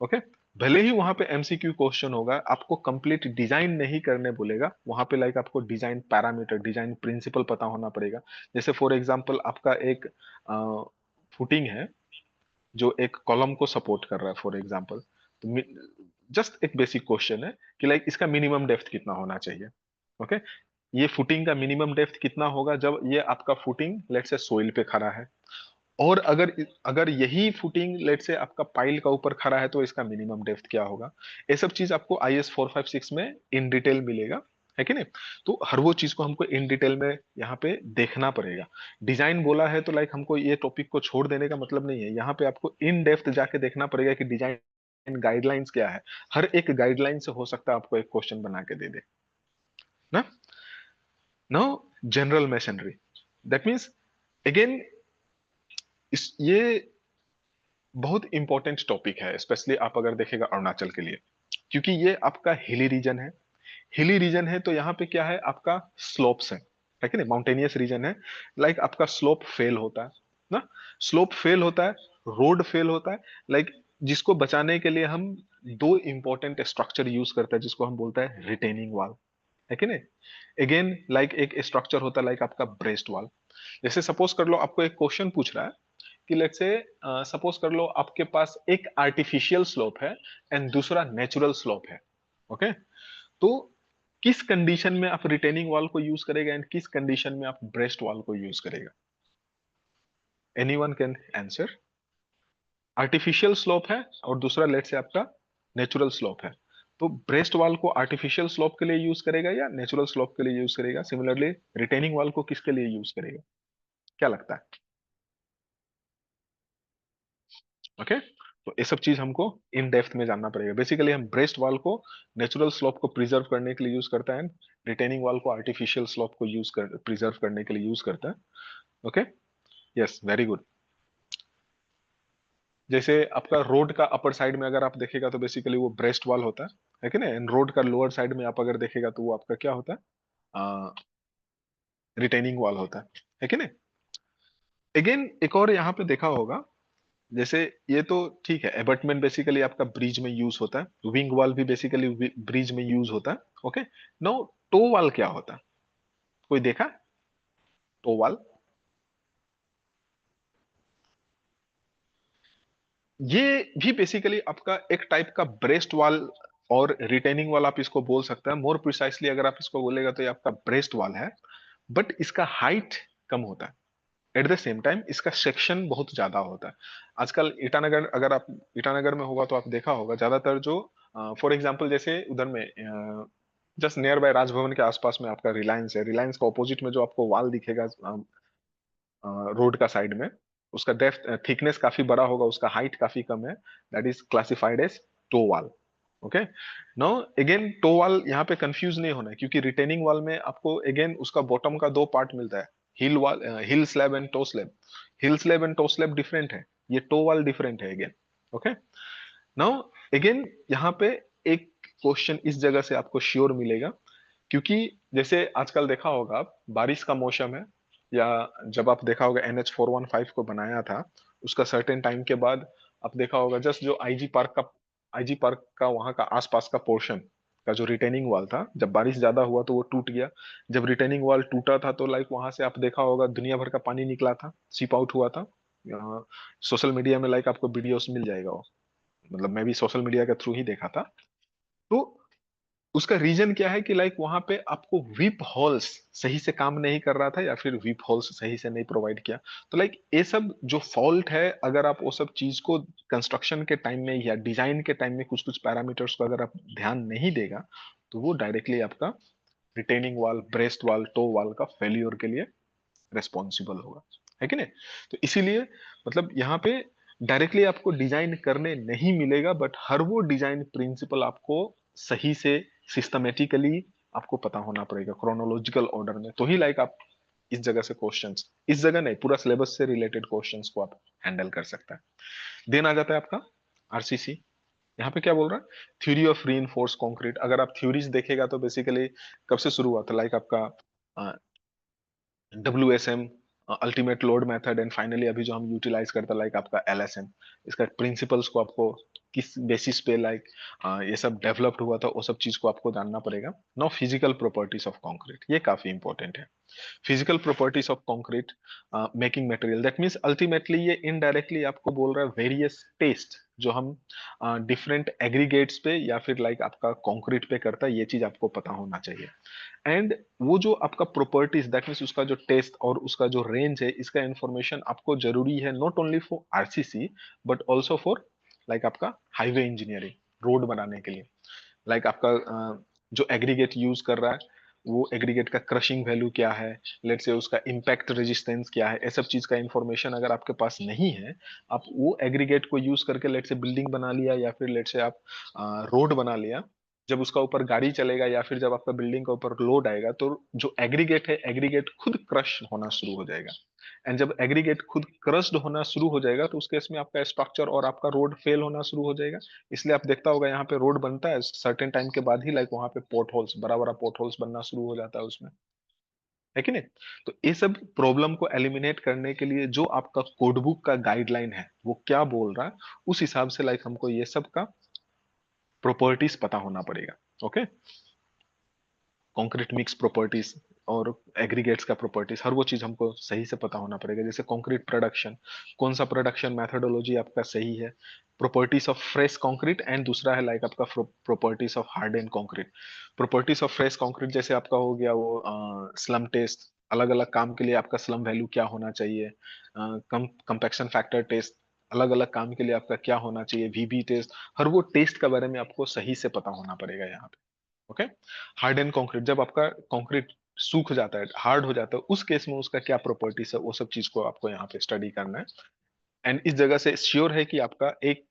ओके, भले ही वहां पे एमसीक्यू क्वेश्चन होगा, आपको कंप्लीट डिजाइन नहीं करने बोलेगा वहां पे, लाइक आपको डिजाइन पैरामीटर, डिजाइन प्रिंसिपल पता होना पड़ेगा। जैसे फॉर एग्जांपल आपका एक फुटिंग है जो एक कॉलम को सपोर्ट कर रहा है फॉर एग्जांपल, तो जस्ट एक बेसिक क्वेश्चन है कि लाइक इसका मिनिमम डेप्थ कितना होना चाहिए। ओके, ये फुटिंग का मिनिमम डेप्थ कितना होगा जब ये आपका फुटिंग लेट से सोइल पे खड़ा है, और अगर अगर यही फुटिंग लेट से आपका पाइल का ऊपर खड़ा है तो इसका मिनिमम डेप्थ क्या होगा। ये सब चीज आपको IS 456 में इन डिटेल मिलेगा, है कि नहीं। तो हर वो चीज को हमको इन डिटेल में यहाँ पे देखना पड़ेगा। डिजाइन बोला है तो लाइक हमको ये टॉपिक को छोड़ देने का मतलब नहीं है, यहाँ पे आपको इन डेप्थ जाके देखना पड़ेगा कि डिजाइन गाइडलाइंस क्या है। हर एक गाइडलाइन से हो सकता है आपको एक क्वेश्चन बना के दे दे ना। Now general masonry, that means again इस ये बहुत इंपॉर्टेंट टॉपिक है, स्पेशली आप अगर देखेगा अरुणाचल के लिए, क्योंकि ये आपका हिली रीजन है। हिली रीजन है तो यहाँ पे क्या है, आपका स्लोप्स है कि नहीं, माउंटेनियस रीजन है। लाइक आपका स्लोप फेल होता है ना, स्लोप फेल होता है, रोड फेल होता है, लाइक जिसको बचाने के लिए हम दो इंपॉर्टेंट स्ट्रक्चर यूज करते हैं, जिसको हम बोलते हैं रिटेनिंग वॉल, है कि नहीं। अगेन लाइक एक स्ट्रक्चर होता है लाइक आपका ब्रेस्ट वॉल। जैसे सपोज कर लो आपको एक क्वेश्चन पूछ रहा है कि लेट से सपोज कर लो आपके पास एक आर्टिफिशियल स्लोप है एंड दूसरा नेचुरल स्लोप है। ओके, तो किस कंडीशन में आप रिटेनिंग वॉल को यूज करेगा एंड किस कंडीशन में आप ब्रेस्ट वॉल को यूज करेगा। Anyone can answer. Artificial slope है और दूसरा लेट से आपका नेचुरल स्लोप है, तो ब्रेस्ट वॉल को आर्टिफिशियल स्लोप के लिए यूज करेगा या नेचुरल स्लोप के लिए यूज करेगा। सिमिलरली रिटेनिंग वॉल को किसके लिए यूज करेगा, क्या लगता है। ओके, तो ये सब चीज हमको इन डेप्थ में जानना पड़ेगा। बेसिकली हम ब्रेस्ट वॉल को नेचुरल स्लोप को प्रिजर्व करने के लिए यूज करता है, रिटेनिंग वॉल को आर्टिफिशियल स्लोप को यूज कर प्रिजर्व करने के लिए यूज करता है। Okay, yes, very good. जैसे आपका रोड का अपर साइड में अगर आप देखेगा तो बेसिकली वो ब्रेस्ट वॉल होता है कि नहीं, एंड रोड का लोअर साइड में आप अगर देखेगा तो वो आपका क्या होता है, रिटेनिंग वॉल होता है कि नहीं। अगेन एक और यहाँ पे देखा होगा, जैसे ये तो ठीक है, एबटमेंट बेसिकली आपका ब्रिज में यूज होता है, विंग वॉल भी बेसिकली ब्रिज में यूज होता है। ओके, नो, टो वॉल क्या होता है, कोई देखा टो वॉल। ये भी बेसिकली आपका एक टाइप का ब्रेस्ट वॉल और रिटेनिंग वॉल आप इसको बोल सकते हैं। मोर प्रिसाइसली अगर आप इसको बोलेगा तो ये आपका ब्रेस्ट वॉल है, बट इसका हाइट कम होता है। एट द सेम टाइम इसका सेक्शन बहुत ज्यादा होता है। आजकल ईटानगर, अगर आप ईटानगर में होगा तो आप देखा होगा ज्यादातर जो फॉर एग्जांपल जैसे उधर में जस्ट नियर बाय राजभवन के आसपास में आपका रिलायंस है, रिलायंस का ऑपोजिट में जो आपको वॉल दिखेगा रोड का साइड में, उसका डेप्थ थिकनेस काफी बड़ा होगा, उसका हाइट काफी कम है, that is classified as toe wall. Okay, no, again toe wall यहाँ पे कंफ्यूज नहीं होना है, क्योंकि रिटेनिंग वॉल में आपको अगेन उसका बॉटम का दो पार्ट मिलता है, heel wall, heel slab and toe slab. Heel slab and toe slab different है, ये टो वॉल डिफरेंट है अगेन। ओके, नाउ अगेन यहाँ पे एक क्वेश्चन इस जगह से आपको श्योर मिलेगा, क्योंकि जैसे आजकल देखा होगा आप, बारिश का मौसम है, या जब आप देखा होगा NH 415 को बनाया था, उसका सर्टेन टाइम के बाद आप देखा होगा जस्ट जो आईजी पार्क का वहां का आसपास का पोर्शन का जो रिटेनिंग वॉल था, जब बारिश ज्यादा हुआ तो वो टूट गया। जब रिटेनिंग वॉल टूटा था तो लाइक वहां से आप देखा होगा दुनिया भर का पानी निकला था, सीप आउट हुआ था। सोशल मीडिया में लाइक आपको वीडियोस मिल जाएगा वो, मतलब मैं भी सोशल मीडिया के थ्रू ही देखा था। तो उसका रीजन क्या है कि लाइक वहां पे आपको वीप हॉल्स सही से काम नहीं कर रहा था, या फिर वीप हॉल्स सही से नहीं प्रोवाइड किया। तो लाइक ये सब जो फॉल्ट है, अगर आप वो सब चीज को कंस्ट्रक्शन के टाइम में या डिजाइन के टाइम में कुछ कुछ पैरामीटर्स को अगर आप ध्यान नहीं देगा, तो वो डायरेक्टली आपका retaining wall, breast wall, toe wall का फेल्यूर के लिए रेस्पॉन्सिबल होगा, है कि नहीं। तो इसीलिए मतलब यहाँ पे डायरेक्टली आपको डिजाइन करने नहीं मिलेगा, बट हर वो डिजाइन प्रिंसिपल आपको सही से सिस्टमेटिकली आपको पता होना पड़ेगा, क्रोनोलॉजिकल ऑर्डर में, तो ही लाइक आप इस जगह से क्वेश्चंस, इस जगह नहीं पूरा सिलेबस से रिलेटेड क्वेश्चंस को आप हैंडल कर सकता है। देन आ जाता है आपका आरसीसी। यहाँ पे क्या बोल रहा है, थ्योरी ऑफ रीइंफोर्स कंक्रीट। अगर आप थ्योरीज देखेगा तो बेसिकली कब से शुरू हुआ था, लाइक आपका WSM, ultimate load method, and finally अभी जो हम यूटिलाइज करते हैं लाइक आपका LSM। इसका प्रिंसिपल्स को आपको किस बेसिस पे लाइक ये सब डेवलप्ड हुआ था, वो सब चीज को आपको जानना पड़ेगा। Now physical properties of concrete, ये काफी इंपॉर्टेंट है। Physical properties of concrete making material, that means ultimately ये इनडायरेक्टली आपको बोल रहा है वेरियस टेस्ट जो हम डिफरेंट एग्रीगेट्स पे या फिर लाइक आपका कंक्रीट पे करता है, ये चीज आपको पता होना चाहिए। एंड वो जो आपका प्रॉपर्टीज, दैट मीन्स उसका जो टेस्ट और उसका जो रेंज है, इसका इंफॉर्मेशन आपको जरूरी है not only for RCC but also for like आपका हाईवे इंजीनियरिंग, रोड बनाने के लिए। लाइक आपका जो एग्रीगेट यूज कर रहा है, वो एग्रीगेट का क्रशिंग वैल्यू क्या है, लेट से उसका इम्पैक्ट रेजिस्टेंस क्या है, ये सब चीज का इंफॉर्मेशन अगर आपके पास नहीं है, आप वो एग्रीगेट को यूज करके लेट से बिल्डिंग बना लिया या फिर लेट से आप रोड बना लिया, जब उसका ऊपर गाड़ी चलेगा या फिर जब आपका बिल्डिंग का ऊपर लोड आएगा, तो जो एग्रीगेट है, एग्रीगेट खुद क्रश होना शुरू हो जाएगा। एंड जब एग्रीगेट खुद क्रस्ड होना शुरू हो जाएगा, तो उस केस में आपका स्ट्रक्चर और आपका रोड फेल होना शुरू हो जाएगा। इसलिए आप देखता होगा यहाँ पे रोड बनता है सर्टेन टाइम के बाद ही लाइक वहां पे पोर्ट होल्स, बड़ा बड़ा पोर्ट होल्स बनना शुरू हो जाता है उसमें, है कि नहीं। तो ये सब प्रॉब्लम को एलिमिनेट करने के लिए जो आपका कोडबुक का गाइडलाइन है वो क्या बोल रहा है, उस हिसाब से लाइक हमको ये सब का प्रॉपर्टीज पता होना पड़ेगा। ओके, कंक्रीट मिक्स प्रॉपर्टीज और एग्रीगेट्स का प्रॉपर्टीज, हर वो चीज हमको सही से पता होना पड़ेगा। जैसे कंक्रीट प्रोडक्शन, कौन सा प्रोडक्शन मेथोडोलॉजी आपका सही है, properties of fresh concrete, and दूसरा है लाइक आपका properties of hard and concrete. Properties of fresh concrete जैसे आपका हो गया वो स्लम टेस्ट, अलग अलग काम के लिए आपका स्लम वैल्यू क्या होना चाहिए, कंपैक्शन फैक्टर टेस्ट, अलग अलग काम के लिए आपका क्या होना चाहिए, VB टेस्ट, हर वो टेस्ट के बारे में आपको सही से पता होना पड़ेगा यहाँ पे। ओके, हार्ड एंड कॉन्क्रीट, जब आपका कॉन्क्रीट सूख जाता है, हार्ड हो जाता है, उस केस में उसका क्या प्रॉपर्टीज है, वो सब चीज को आपको यहाँ पे स्टडी करना है। एंड इस जगह से श्योर है कि आपका एक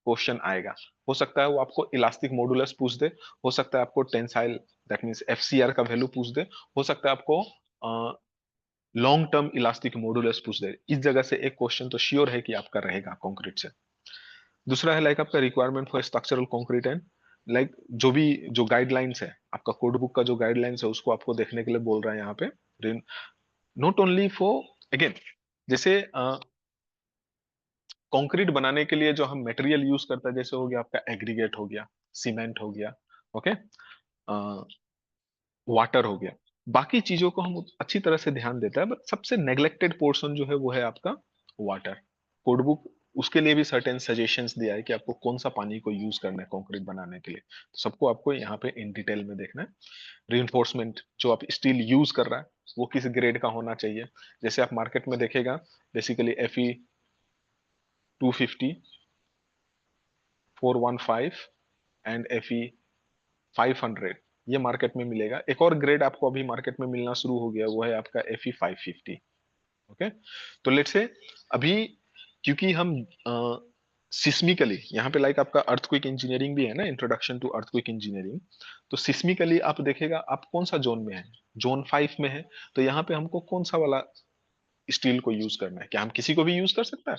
क्वेश्चन आएगा। हो सकता है वो आपको इलास्टिक मॉडुलस पूछ दे, हो सकता है आपको टेंसाइल दैट मींस FCR का वैल्यू पूछ दे, हो सकता है आपको लॉन्ग टर्म इलास्टिक मॉडुलस पूछ दे। इस जगह से एक क्वेश्चन तो श्योर है कि आपका रहेगा कॉन्क्रीट से। दूसरा है लाइक आपका requirement for structural concrete, and like जो भी जो गाइडलाइंस है, आपका कोड बुक का जो गाइडलाइंस है उसको आपको देखने के लिए बोल रहा है यहाँ पे। नॉट ओनली फॉर, अगेन जैसे कंक्रीट बनाने के लिए जो हम मटेरियल यूज करते हैं, जैसे हो गया आपका एग्रीगेट हो गया, सीमेंट हो गया, ओके, वाटर हो गया, बाकी चीजों को हम अच्छी तरह से ध्यान देता है, बट सबसे नेग्लेक्टेड पोर्शन जो है वो है आपका वाटर। कोडबुक उसके लिए भी सर्टेन सजेशंस दिया है कि आपको कौन सा पानी को यूज करना है कंक्रीट बनाने के लिए, तो सबको आपको यहाँ पे इन डिटेल में देखना है। रिइंफोर्समेंट जो आप स्टील यूज कर रहा है वो किस ग्रेड का होना चाहिए, जैसे आप मार्केट में देखेगा बेसिकली FE 250, 415 एंड FE 500, ये मार्केट में मिलेगा। एक और ग्रेड आपको अभी मार्केट में मिलना शुरू हो गया, वो है आपका FE 550। ओके, तो लेट से अभी क्योंकि हम सिस्मिकली यहाँ पे लाइक आपका अर्थक्वेक इंजीनियरिंग भी है ना, इंट्रोडक्शन टू अर्थक्वेक इंजीनियरिंग, तो सिस्मिकली आप देखेगा आप कौन सा जोन में है, जोन 5 में है, तो यहाँ पे हमको कौन सा वाला स्टील को यूज करना है, क्या हम किसी को भी यूज कर सकता है।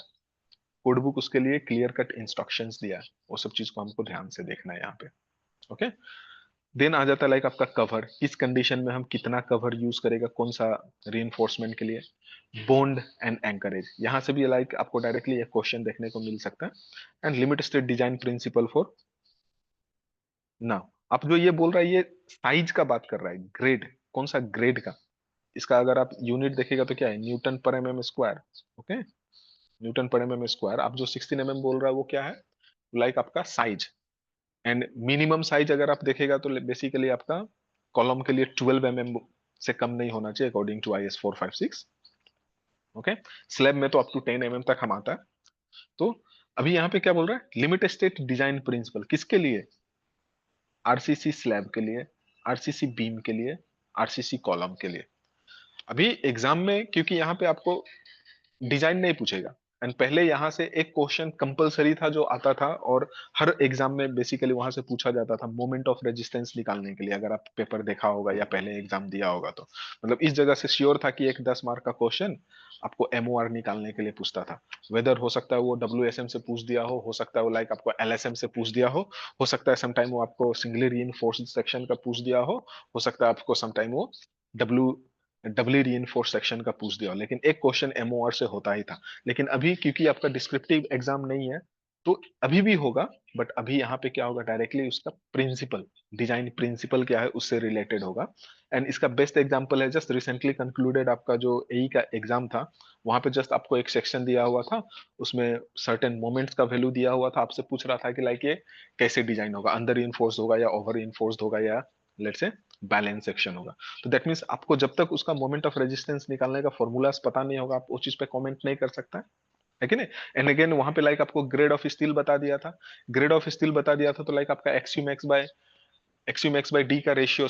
कोड बुक उसके लिए क्लियर कट इंस्ट्रक्शंस दिया है, वो सब चीज को हमको ध्यान से देखना है यहाँ पे। ओके, देन आ जाता है लाइक आपका कवर, किस कंडीशन में हम कितना कवर यूज करेगा, कौन सा रीइंफोर्समेंट के लिए, बॉन्ड एंड एंकरेज, यहां से भी लाइक आपको डायरेक्टली एक क्वेश्चन देखने को मिल सकता है। And limit state design principle for, ना आप जो ये बोल रहा है ये साइज का बात कर रहा है, ग्रेड, कौन सा ग्रेड का। इसका अगर आप यूनिट देखेगा तो क्या है, newton per M M square. Okay, newton per M M square. आप जो 16 mm बोल रहा है वो क्या है, लाइक आपका साइज। एंड मिनिमम साइज अगर आप देखेगा तो बेसिकली आपका कॉलम के लिए 12 mm से कम नहीं होना चाहिए according to IS 456। Okay, slab में तो अप टू 10 mm तक हम आता है। तो अभी यहाँ पे क्या बोल रहा है, लिमिट स्टेट डिजाइन प्रिंसिपल किसके लिए, आरसीसी स्लैब के लिए, आरसीसी बीम के लिए, आरसीसी कॉलम के लिए। अभी एग्जाम में क्योंकि यहाँ पे आपको डिजाइन नहीं पूछेगा, एंड पहले यहाँ से एक क्वेश्चन कंपलसरी था जो आता था, और हर एग्जाम में बेसिकली वहां से पूछा जाता था मोमेंट ऑफ रेजिस्टेंस निकालने के लिए, अगर आप पेपर देखा होगा या पहले एग्जाम दिया होगा तो मतलब इस जगह से श्योर था कि एक 10 मार्क का क्वेश्चन आपको MOR निकालने के लिए पूछता था। वेदर हो सकता है वो WSM से पूछ दिया हो सकता है वो लाइक आपको LSM से पूछ दिया हो सकता है समटाइम वो आपको सिंगली रीइंफोर्स्ड सेक्शन का पूछ दिया हो सकता है आपको समटाइम वो डब्ल्यू डबली रीइंफोर्स सेक्शन का पूछ दिया, लेकिन एक क्वेश्चन MOR से होता ही था। लेकिन अभी क्योंकि आपका डिस्क्रिप्टिव एग्जाम नहीं है तो अभी भी होगा, बट अभी यहाँ पे क्या होगा, डायरेक्टली उसका प्रिंसिपल, डिजाइन प्रिंसिपल क्या है उससे रिलेटेड होगा। एंड इसका बेस्ट एग्जांपल है जस्ट रिसेंटली कंक्लूडेड आपका जो AE का एग्जाम था, वहां पे जस्ट आपको एक सेक्शन दिया हुआ था, उसमें सर्टेन मोमेंट्स का वैल्यू दिया हुआ था, आपसे पूछ रहा था कि लाइक ये कैसे डिजाइन होगा, अंडर इन्फोर्स होगा या ओवर इन्फोर्स्ड होगा या लेट्स से बैलेंस सेक्शन होगा। तो दैट मीन्स आपको जब तक उसका मोमेंट ऑफ रेजिस्टेंस निकालने का फॉर्मूलाज पता नहीं होगा आप उस चीज पे कमेंट नहीं कर सकता है कि नहीं। एंड अगेन वहां पे लाइक आपको ग्रेड ऑफ स्टील बता दिया था, ग्रेड ऑफ स्टील बता दिया था तो लाइक आपका एक्सयू मैक्स बाय डी का रेशियो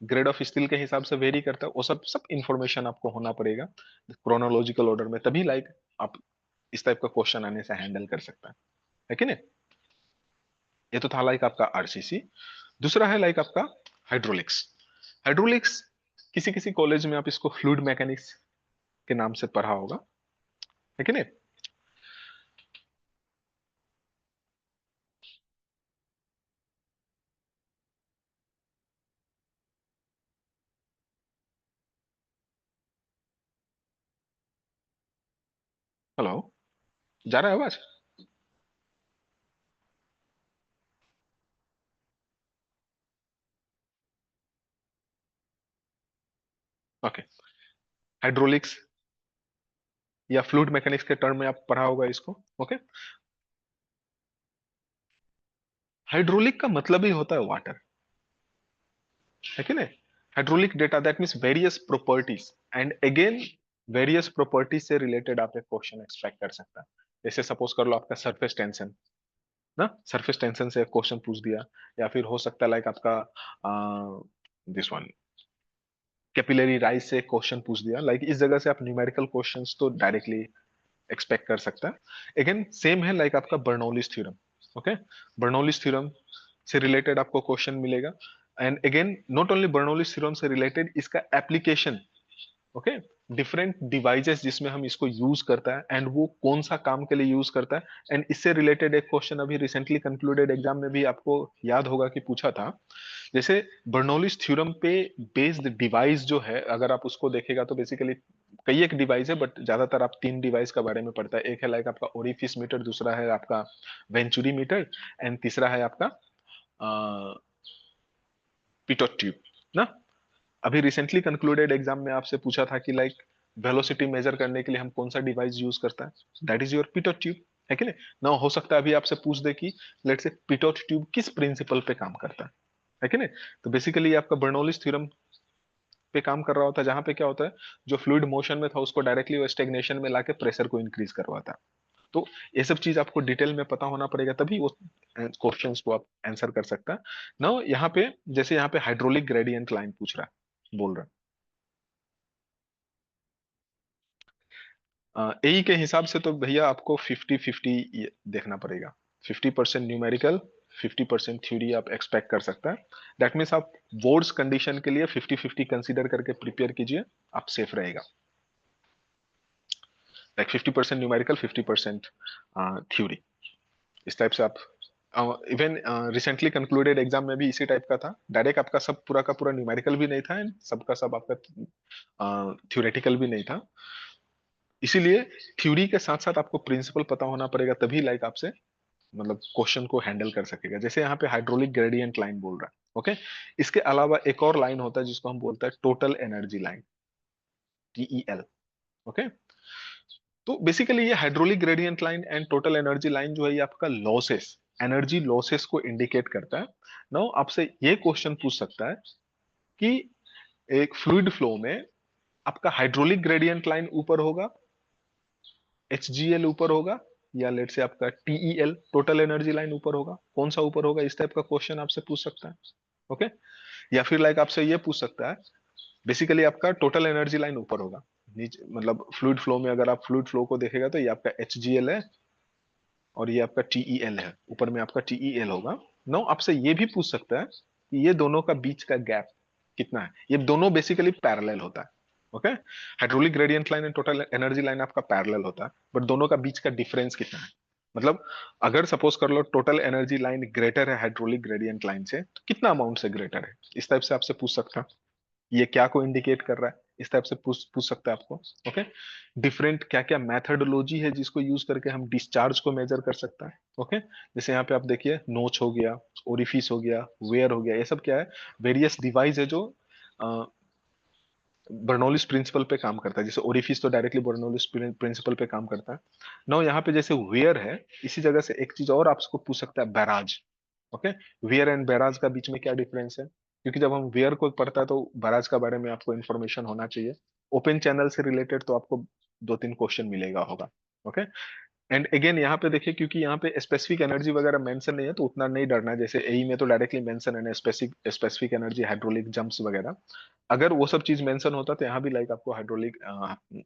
ग्रेड ऑफ स्टील के हिसाब से वेरी करता है, वो सब सब इंफॉर्मेशन आपको होना पड़ेगा क्रोनोलॉजिकल ऑर्डर में, तभी लाइक आप इस टाइप का क्वेश्चन आने से हैंडल कर सकता है कि नहीं। ये तो था लाइक आपका आरसीसी। दूसरा है लाइक आपका हाइड्रोलिक्स। हाइड्रोलिक्स किसी किसी कॉलेज में आप इसको फ्लूइड मैकेनिक्स के नाम से पढ़ा होगा, है कि नहीं। हेलो, जा रहा है आवाज। ओके, हाइड्रोलिक्स या फ्लूइड मैकेनिक्स के टर्म में आप पढ़ा होगा इसको। ओके, हाइड्रोलिक का मतलब ही होता है वाटर, है कि नहीं। Hydraulic data that means various properties, and again various properties से रिलेटेड आप एक क्वेश्चन एक्सपेक्ट कर सकता है। जैसे सपोज कर लो आपका सरफेस टेंशन ना, सरफेस टेंशन से एक क्वेश्चन पूछ दिया, या फिर हो सकता है लाइक आपका दिस वन कैपिलरी राइज से क्वेश्चन पूछ दिया, लाइक इस जगह से आप न्यूमेरिकल क्वेश्चंस तो डायरेक्टली एक्सपेक्ट कर सकता है। अगेन सेम है लाइक आपका Bernoulli's theorem. Okay, Bernoulli's theorem से रिलेटेड आपको क्वेश्चन मिलेगा, and again not only Bernoulli's theorem से रिलेटेड, इसका एप्लीकेशन। ओके, डिफरेंट डिवाइसेस जिसमें हम इसको यूज करता है एंड वो कौन सा काम के लिए यूज करता है। एंड इससे रिलेटेड एक क्वेश्चन अभी रिसेंटली कंक्लूडेड एग्जाम में भी आपको याद होगा कि पूछा था, जैसे बर्नौलीज थ्योरम पे बेस्ड डिवाइस जो है अगर आप उसको देखेगा तो बेसिकली कई एक डिवाइस है, बट ज्यादातर आप तीन डिवाइस का बारे में पढ़ता है। एक है लाइक आपका ओरिफिस मीटर, दूसरा है आपका वेंचुरी मीटर, एंड तीसरा है आपका पिटोट ट्यूब ना। अभी रिसेंटली कंक्लूडेड एग्जाम में आपसे पूछा था कि लाइक वेलोसिटी मेजर करने के लिए हम कौन सा डिवाइस यूज करता है, that is your Pitot tube, है कि नहीं ना। हो सकता है अभी आपसे पूछ दे कि लेट से पिटोट ट्यूब किस प्रिंसिपल पे काम करता है कि नहीं। तो बेसिकली आपका बर्नौलीज थ्योरम पे काम कर रहा होता है, जहां पे क्या होता है, जो फ्लूइड मोशन में था उसको डायरेक्टली वो स्टेग्नेशन में लाके प्रेशर को इंक्रीज करवाता है। तो ये सब चीज आपको डिटेल में पता होना पड़ेगा, तभी वो क्वेश्चंस को आप आंसर कर सकता है ना। यहाँ पे जैसे यहाँ पे हाइड्रोलिक ग्रेडियंट लाइन पूछ रहा है, बोल रहा है एई के हिसाब से तो भैया आपको 50-50 देखना पड़ेगा। 50% न्यूमेरिकल, 50% थ्योरी आप एक्सपेक्ट कर सकता है। दैट मीन्स आप बोर्ड्स कंडीशन के लिए 50-50 कंसीडर करके प्रिपेयर कीजिए, आप सेफ रहेगा। लाइक 50% न्यूमेरिकल, 50% थ्योरी, इस टाइप से आप इवन रिसेंटली कंक्लूडेड एग्जाम में भी इसी टाइप का था, डायरेक्ट आपका सब पूरा का पूरा न्यूमेरिकल भी नहीं था एंड सबका सब आपका थ्योरेटिकल भी नहीं था। इसीलिए थ्योरी के साथ साथ आपको प्रिंसिपल पता होना पड़ेगा, तभी लाइक आपसे मतलब क्वेश्चन को हैंडल कर सकेगा। जैसे यहाँ पे हाइड्रोलिक ग्रेडियंट लाइन बोल रहा है, ओके। इसके अलावा एक और लाइन होता है जिसको हम बोलते हैं total energy line, TEL। Okay. तो बेसिकली ये hydraulic gradient line and total energy line जो है ये आपका लॉसेस, एनर्जी लॉसेस को इंडिकेट करता है। नाउ आपसे ये क्वेश्चन पूछ सकता है कि एक फ्लूइड फ्लो में आपका हाइड्रोलिक ग्रेडियंट लाइन ऊपर होगा, HGL ऊपर होगा, या लेट से आपका TEL टोटल एनर्जी लाइन ऊपर होगा, कौन सा ऊपर होगा, इस टाइप का क्वेश्चन आपसे पूछ सकता है। ओके। या फिर लाइक आपसे ये पूछ सकता है, बेसिकली आपका टोटल एनर्जी लाइन ऊपर होगा, नीचे मतलब फ्लूइड फ्लो में अगर आप फ्लूइड फ्लो को देखेगा तो ये आपका HGL है और ये आपका TEL है, ऊपर में आपका TEL होगा। नो आपसे ये भी पूछ सकता है कि ये दोनों का बीच का गैप कितना है, ये दोनों बेसिकली पैरेलल होता है। Okay. Hydraulic gradient line and total energy line आपका पैरेलल होता है, बट दोनों का बीच का डिफरेंस कितना है, मतलब अगर सपोज कर लो टोटल एनर्जी लाइन ग्रेटर है हाइड्रोलिक ग्रेडियंट लाइन से, तो कितना अमाउंट से ग्रेटर है, इस टाइप से आपसे पूछ सकता है। ये क्या को इंडिकेट कर रहा है, इस टाइप से पूछ पूछ सकता है आपको। ओके। डिफरेंट क्या क्या मेथडोलॉजी है जिसको यूज करके हम डिस्चार्ज को मेजर कर सकता है। ओके। जैसे यहाँ पे आप देखिए नोच हो गया, ओरिफिस हो गया, वेयर हो गया, ये सब क्या है, वेरियस डिवाइस है जो बर्नौलिस प्रिंसिपल पे काम करता है। जैसे ओरिफिस तो डायरेक्टली बर्नौलिस प्रिंसिपल पे काम करता है। नाउ यहाँ पे जैसे वेयर है, इसी जगह से एक चीज और आपको पूछ सकता है, barrage. Okay. Weir and barrage का बीच में क्या डिफरेंस है, क्योंकि जब हम वेयर को पढ़ता है तो बैराज का बारे में आपको इन्फॉर्मेशन होना चाहिए। ओपन चैनल से रिलेटेड तो आपको दो तीन क्वेश्चन मिलेगा होगा। ओके। एंड अगेन यहाँ पे देखिए, क्योंकि यहाँ पे स्पेसिफिक एनर्जी वगैरह मेंशन नहीं है तो उतना नहीं डरना है, जैसे एई में तो डायरेक्टली मेंशन है ना specific specific energy, hydraulic jumps वगैरह। अगर वो सब चीज मेंशन होता तो यहाँ भी लाइक आपको हाइड्रोलिक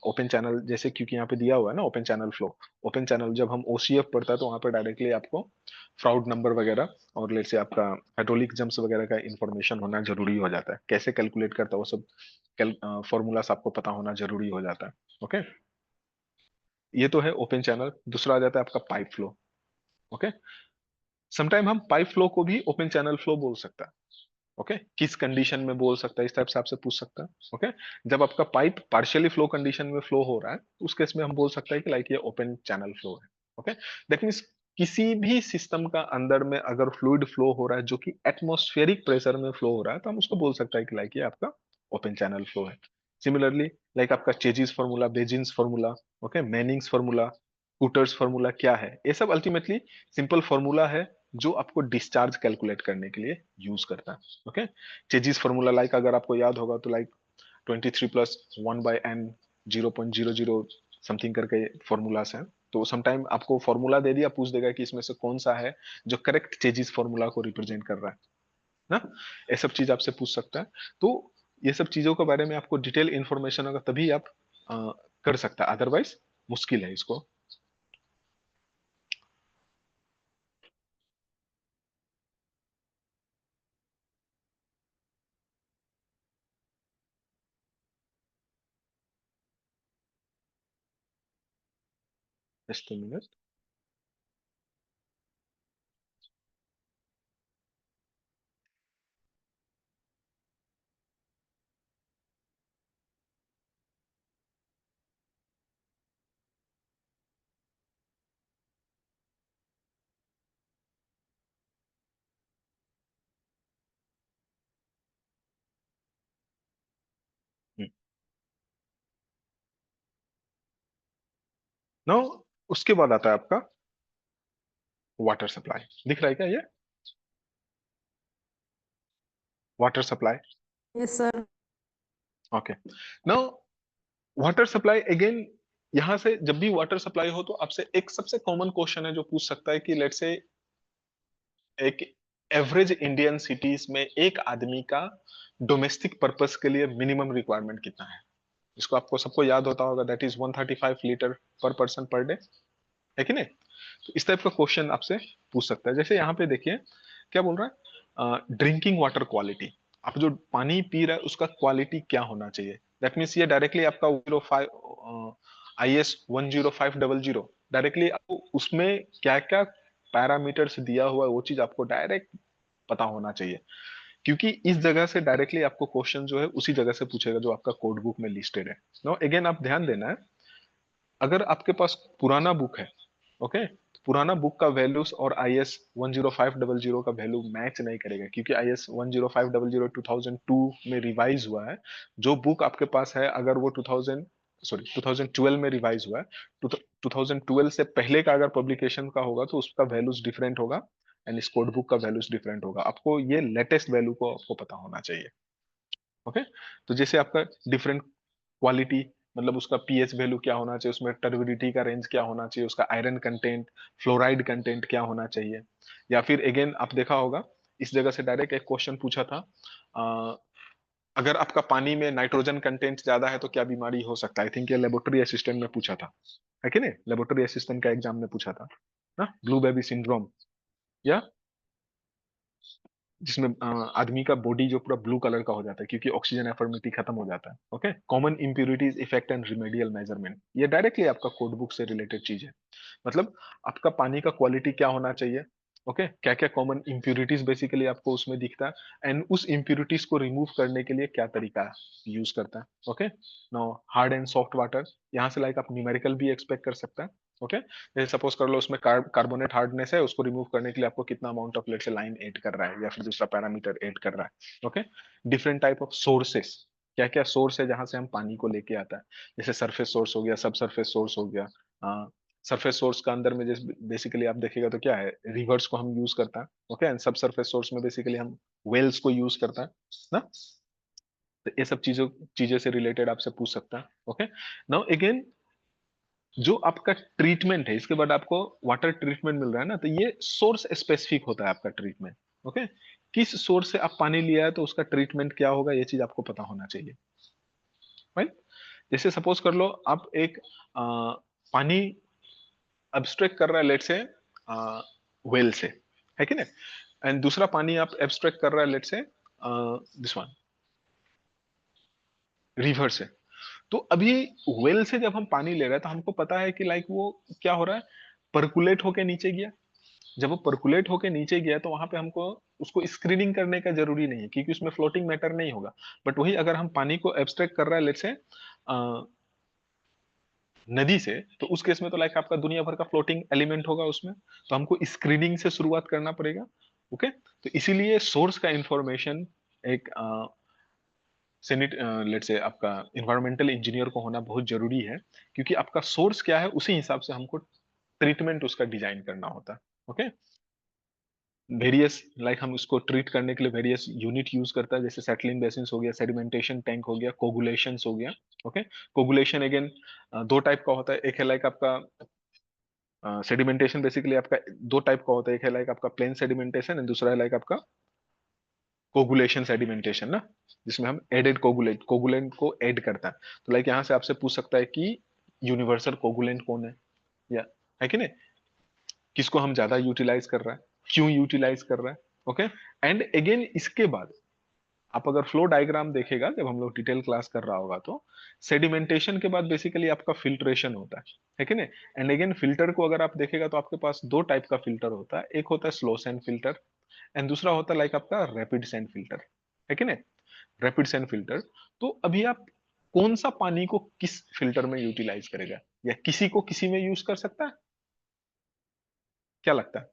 ओपन चैनल जैसे, क्योंकि यहाँ पे दिया हुआ है ना open channel flow, open channel जब हम OCF पढ़ता है तो वहाँ पे डायरेक्टली आपको फ्राउड नंबर वगैरह और लेट से आपका हाइड्रोलिक जंप्स वगैरह का इंफॉर्मेशन होना जरूरी हो जाता है, कैसे कैलकुलेट करता है वो सब फॉर्मूलास आपको पता होना जरूरी हो जाता है। ओके। ये तो है ओपन चैनल। दूसरा आ जाता है आपका पाइप फ्लो। ओके। समटाइम हम पाइप फ्लो को भी ओपन चैनल फ्लो बोल सकता है। ओके। किस कंडीशन में बोल सकता है, इस टाइप से आपसे पूछ सकता है। ओके। जब आपका पाइप पार्शियली फ्लो कंडीशन में फ्लो हो रहा है तो उस केस में हम बोल सकते हैं कि लाइक ये ओपन चैनल फ्लो है। ओके। दैट मीन्स किसी भी सिस्टम का अंदर में अगर फ्लूइड फ्लो हो रहा है जो कि एटमॉस्फेरिक प्रेशर में फ्लो हो रहा है तो हम उसको बोल सकते हैं कि लाइक ये आपका ओपन चैनल फ्लो है। सिमिलरली लाइक आपका Chezy's formula, Bazin's formula, okay, Manning's formula, Kutter's formula क्या है, ये सब अल्टीमेटली सिंपल फॉर्मूला है जो आपको डिस्चार्ज कैलकुलेट करने के लिए यूज करता है। ओके। चेजिस फॉर्मूला लाइक अगर आपको याद होगा तो लाइक 23+1/n 0.00 समथिंग करके फॉर्मूलास हैं। तो समटाइम आपको फॉर्मूला दे दिया, पूछ देगा कि इसमें से कौन सा है जो करेक्ट चेजिस फॉर्मूला को रिप्रेजेंट कर रहा है ना, ये सब चीज आपसे पूछ सकता है। तो ये सब चीजों के बारे में आपको डिटेल इंफॉर्मेशन होगा तभी आप कर सकता है, अदरवाइज मुश्किल है इसको। Just minute. नो, उसके बाद आता है आपका वाटर सप्लाई। दिख रहा है क्या ये, water supply. Yes sir. Okay. Now water supply again, यहां से जब भी वाटर सप्लाई हो तो आपसे एक सबसे कॉमन क्वेश्चन है जो पूछ सकता है कि लेट से एक एवरेज इंडियन सिटीज में एक आदमी का डोमेस्टिक पर्पस के लिए मिनिमम रिक्वायरमेंट कितना है। इसको आपको सबको याद होता होगा, दैट इज 135 लीटर पर पर्सन पर डे, है कि नहीं। तो इस टाइप का क्वेश्चन आपसे पूछ सकता है। जैसे यहाँ पे देखिए क्या बोल रहा है, ड्रिंकिंग वाटर क्वालिटी, आप जो पानी पी रहे हैं उसका क्वालिटी क्या होना चाहिए। दैट मीन्स ये डायरेक्टली आपका 05 IS 10500 डायरेक्टली आपको उसमें क्या क्या पैरामीटर्स दिया हुआ है वो चीज आपको डायरेक्ट पता होना चाहिए, क्योंकि इस जगह से डायरेक्टली आपको क्वेश्चन जो है उसी जगह से पूछेगा जो आपका कोड बुक में लिस्टेड है। नो अगेन आप ध्यान देना है, अगर आपके पास पुराना बुक है, ओके, पुराना बुक का वैल्यूज और IS 10500 का वैल्यू मैच नहीं करेगा, क्योंकि IS 10500 2002 में रिवाइज हुआ है। जो बुक आपके पास है अगर वो 2012 में रिवाइज हुआ है, 2012 से पहले का अगर पब्लिकेशन का होगा तो उसका वैल्यूज डिफरेंट होगा, एंड इस कोड बुक का वैल्यूज डिफरेंट होगा। आपको ये लेटेस्ट वैल्यू को आपको पता होना चाहिए। ओके, तो जैसे आपका डिफरेंट क्वालिटी, मतलब उसका पीएच वैल्यू क्या होना चाहिए, उसमें टर्बिडिटी का रेंज क्या होना चाहिए, उसका आयरन कंटेंट, फ्लोराइड कंटेंट क्या होना चाहिए। या फिर अगेन आप देखा होगा इस जगह से डायरेक्ट एक क्वेश्चन पूछा था, अ, अगर आपका पानी में नाइट्रोजन कंटेंट ज्यादा है तो क्या बीमारी हो सकता है। आई थिंक ये लेबोरेटरी असिस्टेंट में पूछा था, है कि नहीं, लेबोरेटरी असिस्टेंट का एग्जाम में पूछा था ना, ब्लू बेबी सिंड्रोम, या जिसमें आदमी का बॉडी जो पूरा ब्लू कलर का हो जाता है क्योंकि ऑक्सीजन एफिनिटी खत्म हो जाता है। Okay, common impurities effect and remedial measurement, ये डायरेक्टली आपका कोड बुक से रिलेटेड चीज है। मतलब आपका पानी का क्वालिटी क्या होना चाहिए, ओके, क्या क्या कॉमन इंप्यूरिटीज बेसिकली आपको उसमें दिखता है, एंड उस इंप्यूरिटीज को रिमूव करने के लिए क्या तरीका यूज करता है। Okay, no hard and soft water, यहाँ से लाइक आप न्यूमेरिकल भी एक्सपेक्ट कर सकते हैं। ओके, जैसे सपोज कर लो उसमें कार्बोनेट हार्डनेस है, उसको रिमूव करने के लिए आपको कितना अमाउंट ऑफ लेट से लाइन ऐड कर रहा है या फिर दूसरा पैरामीटर ऐड कर रहा है। Okay, different type of sources, क्या क्या सोर्स है जहां से हम पानी को लेके आता है, जैसे सरफेस सोर्स हो गया, सब सरफेस सोर्स हो गया। सरफेस सोर्स का अंदर में जैसे बेसिकली आप देखिएगा तो क्या है, रिवर्स को हम यूज करता है। ओके, एंड सब सरफेस सोर्स में बेसिकली हम वेल्स को यूज करता है ना। तो ये सब चीजें से रिलेटेड आपसे पूछ सकता है। ओके, नाउ अगेन जो आपका ट्रीटमेंट है, इसके बाद आपको वाटर ट्रीटमेंट मिल रहा है ना, तो ये सोर्स स्पेसिफिक होता है आपका ट्रीटमेंट। ओके, किस सोर्स से आप पानी लिया है तो उसका ट्रीटमेंट क्या होगा, ये चीज आपको पता होना चाहिए, राइट। जैसे सपोज कर लो आप एक पानी एब्स्ट्रैक्ट कर रहा है लेट से वेल से, है कि नहीं, एंड दूसरा पानी आप एब्स्ट्रैक्ट कर रहा है लेट से दिस वन रिवर से। तो अभी वेल से जब हम पानी ले रहे हैं तो हमको पता है कि लाइक वो क्या हो रहा है, परकुलेट होके नीचे गया। जब वो परकुलेट होके नीचे गया तो वहां पे हमको उसको स्क्रीनिंग करने का जरूरी नहीं है क्योंकि उसमें फ्लोटिंग मैटर नहीं होगा। बट वही अगर हम पानी को एब्स्ट्रैक्ट कर रहा है लेट्स से नदी से, तो उस केस में तो लाइक आपका दुनिया भर का फ्लोटिंग एलिमेंट होगा उसमें, तो हमको स्क्रीनिंग से शुरुआत करना पड़ेगा। ओके, तो इसीलिए सोर्स का इंफॉर्मेशन एक सेनिट लेट से आपका इन्वायरमेंटल इंजीनियर को होना बहुत जरूरी है, क्योंकि आपका सोर्स क्या है उसी हिसाब से हमको ट्रीटमेंट उसका डिजाइन करना होता है। ओके, वेरियस लाइक हम उसको ट्रीट करने के लिए वेरियस यूनिट यूज करता है, जैसे सेटलिंग बेसिन हो गया, सेडिमेंटेशन टैंक हो गया, कोगुलेशन हो गया। ओके, कोगुलेशन अगेन दो टाइप का होता है, एक है लाइक आपका सेडिमेंटेशन बेसिकली आपका दो टाइप का होता है, एक है लाइक आपका प्लेन सेडिमेंटेशन एंड दूसरा है लाइक आपका कोगुलेशन सेडिमेंटेशन ना, जिसमें हम एडेड कोगुलेट कोगुलेंट को ऐड करता है। तो लाइक यहाँ से आपसे पूछ सकता है कि यूनिवर्सल कोगुलेंट कौन है, या है कि नहीं, किसको हम ज्यादा यूटिलाइज कर रहा है, क्यों यूटिलाइज कर रहा है। ओके, एंड अगेन इसके बाद आप अगर फ्लो डायग्राम देखेगा जब हम लोग डिटेल क्लास कर रहा होगा तो सेडिमेंटेशन के बाद बेसिकली आपका फिल्ट्रेशन होता है कि नहीं। एंड अगेन फिल्टर को अगर आप देखेगा तो आपके पास दो टाइप का फिल्टर होता है, एक होता है स्लो सैंड फिल्टर एंड दूसरा होता है लाइक आपका रैपिड सैंड फिल्टर, है कि नहीं, रैपिड सैंड फिल्टर। तो अभी आप कौन सा पानी को किस फिल्टर में यूटिलाइज करेगा, या किसी को किसी में यूज कर सकता है, क्या लगता है।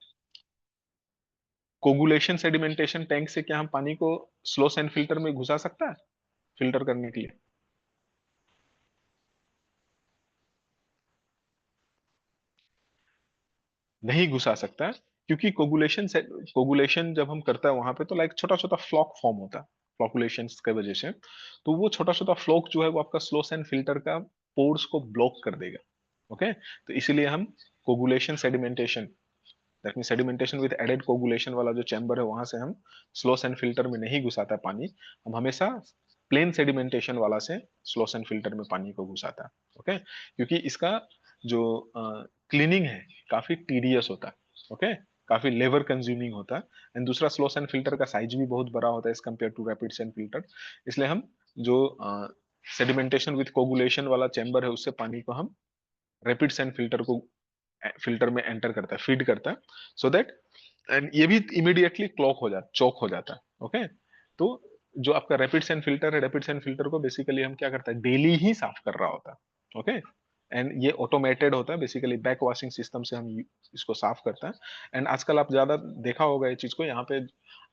कोगुलेशन सेडिमेंटेशन टैंक से क्या हम पानी को स्लो सैंड फिल्टर में घुसा सकता है फिल्टर करने के लिए, नहीं घुसा सकता है, क्योंकि कोगुलेशन से कोगुलेशन जब हम करता है वहां पे तो लाइक छोटा छोटा फ्लॉक फॉर्म होता है फ्लॉकुलेशन के वजह से। तो वो छोटा छोटा फ्लॉक जो है वो आपका स्लो सैंड फिल्टर का पोर्स को ब्लॉक कर देगा। ओके, तो इसीलिए हम coagulation sedimentation, that mean sedimentation with added coagulation वाला जो चैम्बर है वहां से हम स्लो सैंड फिल्टर में नहीं घुसाता है पानी, हम हमेशा प्लेन सेडिमेंटेशन वाला से स्लो सैंड फिल्टर में पानी को घुसाता है। ओके, क्योंकि इसका जो क्लीनिंग है काफी टीडियस होता है। ओके, काफी लेबर कंज्यूमिंग होता है, एंड दूसरा स्लो सैंड फिल्टर का साइज भी बहुत बड़ा होता है as compare to rapid sand filter. इसलिए हम जो सेडिमेंटेशन विद कोगुलेशन वाला चैम्बर है उससे पानी को हम रैपिड सैंड फिल्टर को फिल्टर में एंटर करता है, फीड करता है, सो दैट एंड ये भी इमीडिएटली क्लॉक हो जाता, चौक हो जाता है। ओके, तो जो आपका रैपिड सैंड फिल्टर है, रैपिड सैंड फिल्टर को बेसिकली हम क्या करता है डेली ही साफ कर रहा होता है। ओके, एंड ये ऑटोमेटेड होता है, बेसिकली बैक वॉशिंग सिस्टम से हम इसको साफ करते हैं। एंड आजकल आप ज्यादा देखा होगा ये चीज को, यहाँ पे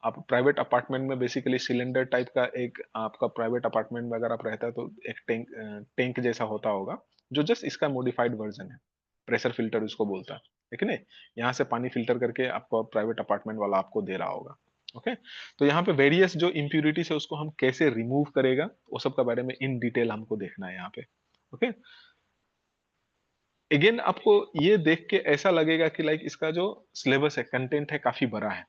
आप प्राइवेट अपार्टमेंट में बेसिकली सिलेंडर टाइप का एक आपका प्राइवेट अपार्टमेंट में अगर आप रहता है तो एक टैंक जैसा होता होगा, जो जस्ट इसका मॉडिफाइड वर्जन है, प्रेशर फिल्टर उसको बोलता है, ठीक है ना। यहाँ से पानी फिल्टर करके आपको प्राइवेट अपार्टमेंट वाला आपको दे रहा होगा। ओके, तो यहाँ पे वेरियस जो इम्प्यूरिटीज है उसको हम कैसे रिमूव करेगा वो सब के बारे में इन डिटेल हमको देखना है यहाँ पे। ओके, अगेन आपको ये देख के ऐसा लगेगा कि लाइक इसका जो सिलेबस है, कंटेंट है, काफी बड़ा है,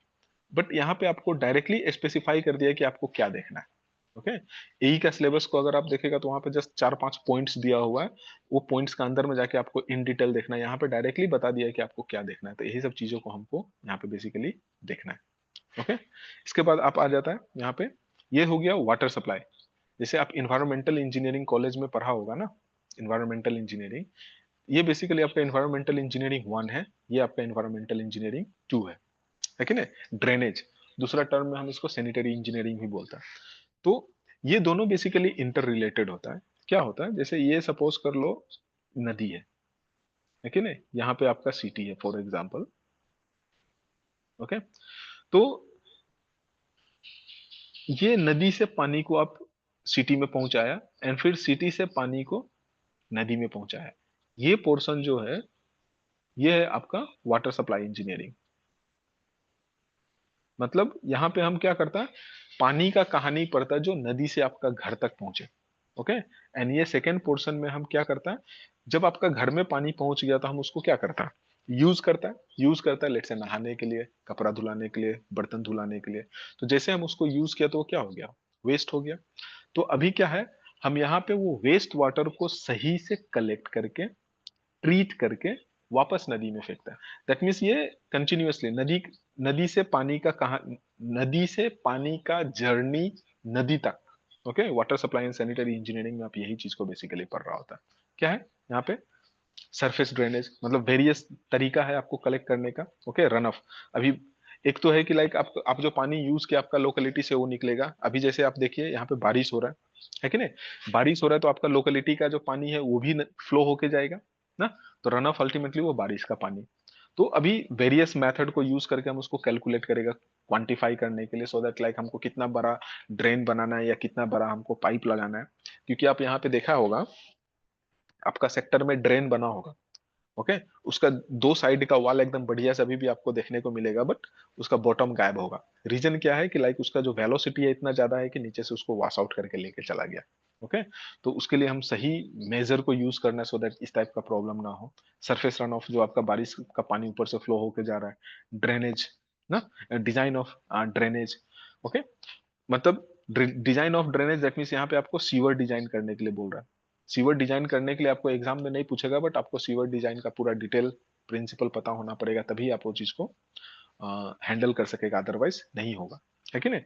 बट यहाँ पे आपको डायरेक्टली स्पेसिफाई कर दिया कि आपको क्या देखना है। ओके, एई का सिलेबस को अगर आप देखेगा तो वहां पे जस्ट 4-5 पॉइंट्स दिया हुआ है, वो पॉइंट्स का अंदर में जाके आपको इन डिटेल देखना है। यहाँ पे डायरेक्टली बता दिया है कि आपको क्या देखना है, तो यही सब चीजों को हमको यहाँ पे बेसिकली देखना है। ओके, इसके बाद आप आ जाता है यहाँ पे, ये हो गया वाटर सप्लाई। जैसे आप इन्वायरमेंटल इंजीनियरिंग कॉलेज में पढ़ा होगा ना, इन्वायरमेंटल इंजीनियरिंग, ये बेसिकली आपका इन्वायरमेंटल इंजीनियरिंग 1 है, ये आपका इन्वायरमेंटल इंजीनियरिंग 2 है कि नहीं। ड्रेनेज दूसरा टर्म में हम इसको सैनिटरी इंजीनियरिंग भी बोलता है। तो ये दोनों बेसिकली इंटर रिलेटेड होता है। क्या होता है, जैसे ये सपोज कर लो नदी है कि नहीं, यहाँ पे आपका सिटी है फॉर एग्जाम्पल। ओके, तो ये नदी से पानी को आप सिटी में पहुंचाया, एंड फिर सिटी से पानी को नदी में पहुंचाया, ये पोर्शन जो है ये है आपका वाटर सप्लाई इंजीनियरिंग। मतलब यहाँ पे हम क्या करता है, पानी का कहानी पढ़ता है जो नदी से आपका घर तक पहुंचे। ओके, एंड ये सेकेंड पोर्शन में हम क्या करता है, जब आपका घर में पानी पहुंच गया तो हम उसको क्या करता है, यूज करता है लेट से नहाने के लिए, कपड़ा धुलाने के लिए, बर्तन धुलाने के लिए। तो जैसे हम उसको यूज किया तो वो क्या हो गया, वेस्ट हो गया। तो अभी क्या है, हम यहाँ पे वो वेस्ट वाटर को सही से कलेक्ट करके, ट्रीट करके वापस नदी में फेंकता है। दैट मीन्स ये कंटिन्यूअसली नदी नदी से पानी का कहा, नदी से पानी का जर्नी नदी तक। Okay, water supply and sanitary engineering में आप यही चीज को बेसिकली पढ़ रहा होता है। क्या है यहाँ पे, सरफेस ड्रेनेज, मतलब वेरियस तरीका है आपको कलेक्ट करने का। ओके, रन ऑफ, अभी एक तो है कि लाइक आप जो पानी यूज किया आपका लोकेलिटी से वो निकलेगा। अभी जैसे आप देखिए यहाँ पे बारिश हो रहा है कि नहीं, बारिश हो रहा है तो आपका लोकेलिटी का जो पानी है वो भी फ्लो होके जाएगा ना। तो रन ऑफ अल्टीमेटली वो बारिश का पानी। तो अभी वेरियस मेथड को यूज करके हम उसको कैलकुलेट करेगा, क्वांटिफाई करने के लिए, सो दैट लाइक हमको कितना बड़ा ड्रेन बनाना है या कितना बड़ा हमको पाइप लगाना है। क्योंकि आप यहाँ पे देखा होगा आपका सेक्टर में ड्रेन बना होगा। ओके, उसका दो साइड का वॉल एकदम बढ़िया से अभी भी आपको देखने को मिलेगा, बट उसका बॉटम गायब होगा। रीजन क्या है कि लाइक उसका जो वेलोसिटी है इतना ज्यादा है कि नीचे से उसको वॉश आउट करके लेके चला गया। ओके, तो उसके लिए हम सही मेजर को यूज करना है, सो दैट इस टाइप का प्रॉब्लम ना हो। सरफेस रन ऑफ, जो आपका बारिश का पानी ऊपर से फ्लो होके जा रहा है। ड्रेनेज ना, डिजाइन ऑफ ड्रेनेज। ओके, मतलब design of drainage, that means यहाँ पे आपको सीवर डिजाइन करने के लिए बोल रहा है। सीवर डिजाइन करने के लिए आपको एग्जाम में नहीं पूछेगा, बट आपको सीवर डिजाइन का पूरा डिटेल प्रिंसिपल पता होना पड़ेगा, तभी आप वो चीज को हैंडल कर सकेगा, अदरवाइज नहीं होगा, है कि नहीं।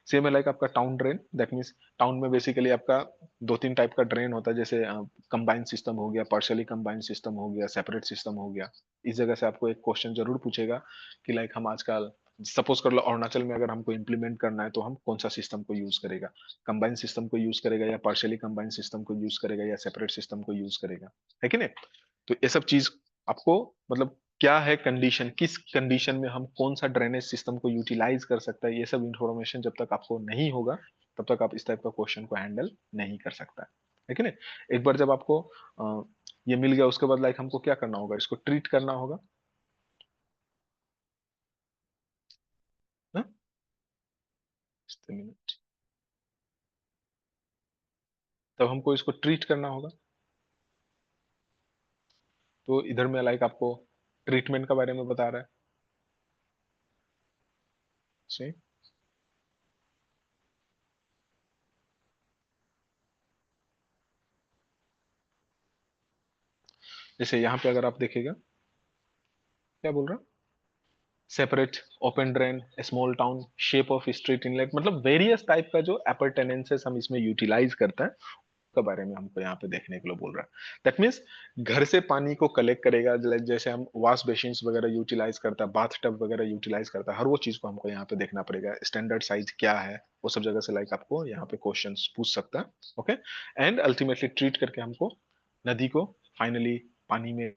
सेम है लाइक आपका town drain, that means town में बेसिकली आपका 2-3 टाइप का ड्रेन होता है, जैसे कंबाइंड सिस्टम हो गया, पार्शियली कंबाइंड सिस्टम हो गया, सेपरेट सिस्टम हो गया। इस जगह से आपको एक क्वेश्चन जरूर पूछेगा कि लाइक हम आजकल सपोज कर लो अरुणाचल में अगर हमको इम्प्लीमेंट करना है तो हम कौन सा सिस्टम को यूज करेगा, कंबाइंड सिस्टम को यूज करेगा या पार्शियली कंबाइंड सिस्टम को यूज करेगा या सेपरेट सिस्टम को यूज करेगा, है कि नहीं। तो ये सब चीज आपको, मतलब क्या है कंडीशन, किस कंडीशन में हम कौन सा ड्रेनेज सिस्टम को यूटिलाइज कर सकता है, ये सब इंफॉर्मेशन जब तक आपको नहीं होगा तब तक आप इस टाइप का क्वेश्चन को हैंडल नहीं कर सकता है कि नहीं। एक बार जब आपको ये मिल गया उसके बाद लाइक हमको क्या करना होगा, इसको ट्रीट करना होगा ना। Just a minute. तब हमको इसको ट्रीट करना होगा। तो इधर में लाइक आपको ट्रीटमेंट के बारे में बता रहा है। सही, जैसे यहाँ पे अगर आप देखेगा क्या बोल रहा है, separate, open drain, small town, shape of street inlet, मतलब वेरियस टाइप का जो अपर्टेनेंसेस हम इसमें यूटिलाइज करता है के बारे में हमको यहाँ पे देखने के लिए बोल रहा है। दैट मीन्स घर से पानी को कलेक्ट करेगा, जैसे हम वॉश बेसिन्स वगैरह यूटिलाइज करता है, बाथ टब वगैरह यूटिलाइज करता है, हर वो चीज को हमको यहाँ पे देखना पड़ेगा, स्टैंडर्ड साइज क्या है, वो सब जगह से लाइक आपको यहाँ पे क्वेश्चन पूछ सकता है। ओके, एंड अल्टीमेटली ट्रीट करके हमको नदी को फाइनली पानी में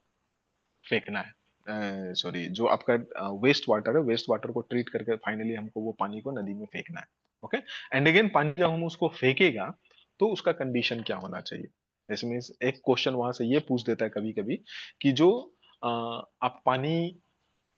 फेंकना है। सॉरी, जो आपका वेस्ट वाटर है, वेस्ट वाटर को ट्रीट करके फाइनली हमको वो पानी को नदी में फेंकना है। ओके, एंड अगेन पानी जब हम उसको फेंकेगा तो उसका कंडीशन क्या होना चाहिए। इसमें एक क्वेश्चन वहां से ये पूछ देता है कभी कभी कि जो आप पानी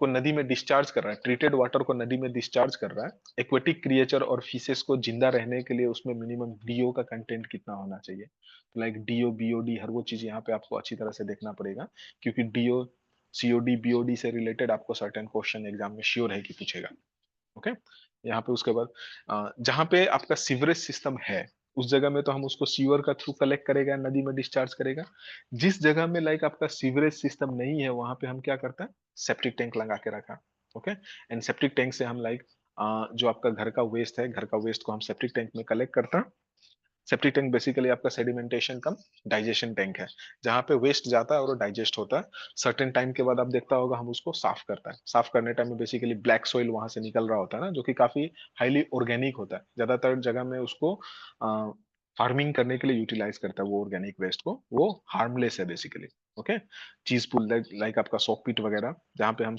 को नदी में डिस्चार्ज कर रहा है, ट्रीटेड वाटर को नदी में डिस्चार्ज कर रहा है, एक्वेटिक क्रिएचर और फिशेस को जिंदा रहने के लिए उसमें मिनिमम डीओ का कंटेंट कितना होना चाहिए। तो लाइक डीओ बीओडी हर वो चीज यहाँ पे आपको अच्छी तरह से देखना पड़ेगा, क्योंकि डीओ सीओडी बीओडी से रिलेटेड आपको सर्टेन क्वेश्चन एग्जाम में श्योर है कि पूछेगा। ओके, यहाँ पे उसके बाद जहाँ पे आपका सीवरेज सिस्टम है उस जगह में तो हम उसको सीवर का थ्रू कलेक्ट करेगा, नदी में डिस्चार्ज करेगा। जिस जगह में लाइक आपका सीवरेज सिस्टम नहीं है वहां पे हम क्या करता है, सेप्टिक टैंक लगा के रखा। ओके, एंड सेप्टिक टैंक से हम लाइक जो आपका घर का वेस्ट है, घर का वेस्ट को हम सेप्टिक टैंक में कलेक्ट करता है। सेप्टिक टैंक बेसिकली आपका सेडिमेंटेशन कम डाइजेशन टैंक है, जहाँ पे वेस्ट जाता है और वो डाइजेस्ट होता है। सर्टेन टाइम के बाद आप देखता होगा हम उसको साफ करता है, साफ करने टाइम में बेसिकली ब्लैक सॉइल वहां से निकल रहा होता है ना, जो कि काफी हाईली ऑर्गेनिक होता है। ज्यादातर जगह में उसको फार्मिंग करने के लिए यूटिलाइज करता है वो ऑर्गेनिक वेस्ट को, वो हार्मलेस है बेसिकली। ओके, चीज पुल लाइक आपका सॉक पिट वगैरह, जहाँ पे हम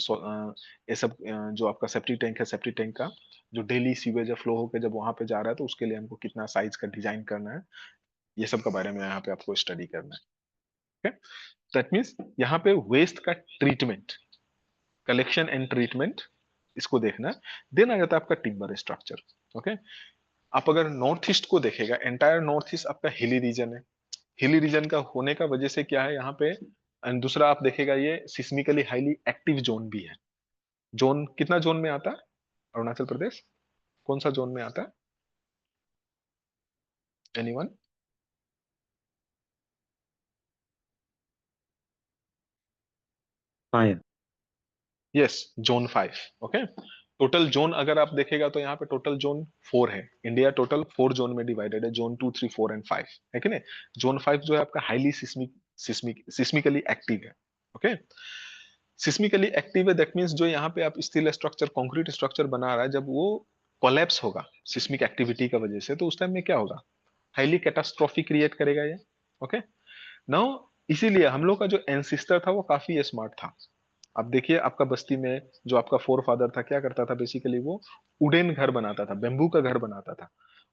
ये सब जो आपका सेप्टिक टैंक है, सेप्टिक टैंक का जो डेली सीवेज फ्लो होकर जब वहां पे जा रहा है तो उसके लिए हमको कितना साइज का डिजाइन करना है, ये सब के बारे में यहाँ पे आपको स्टडी करना है। दैट मीन्स यहाँ पे वेस्ट का ट्रीटमेंट, कलेक्शन एंड ट्रीटमेंट, इसको देखना है। देन आ जाता है आपका टिम्बर स्ट्रक्चर। ओके, आप अगर नॉर्थ ईस्ट को देखेगा, एंटायर नॉर्थ ईस्ट आपका हिली रीजन है। हिली रीजन का होने का वजह से क्या है यहाँ पे, एंड दूसरा आप देखेगा ये सिस्मिकली हाईली एक्टिव जोन भी है। जोन कितना जोन में आता है अरुणाचल प्रदेश, कौन सा जोन में आता है, anyone? Five. Yes, zone 5। Okay, total zone अगर आप देखेगा तो यहाँ पे टोटल जोन 4 है। इंडिया टोटल 4 जोन में डिवाइडेड है, जोन 2 3 4 एंड 5, है कि नहीं। जोन 5 जो है आपका हाईली सिस्मिकली एक्टिव है। ओके, सिस्मिकली एक्टिव है दैट मीन्स जो यहाँ पे आप स्टील स्ट्रक्चर, कंक्रीट स्ट्रक्चर बना रहा है, जब वो कोलैप्स होगा सिस्मिक एक्टिविटी का वजह से तो उस टाइम में क्या होगा, हाईली कैटास्ट्रॉफी क्रिएट करेगा ये। ओके, नाउ इसीलिए हम लोग का जो एंसिस्टर था वो काफी स्मार्ट था। अब देखिए आपका बस्ती में जो आपका फोर फादर था क्या करता था, बेसिकली वो वुडन घर बनाता था, बेम्बू का घर बनाता था।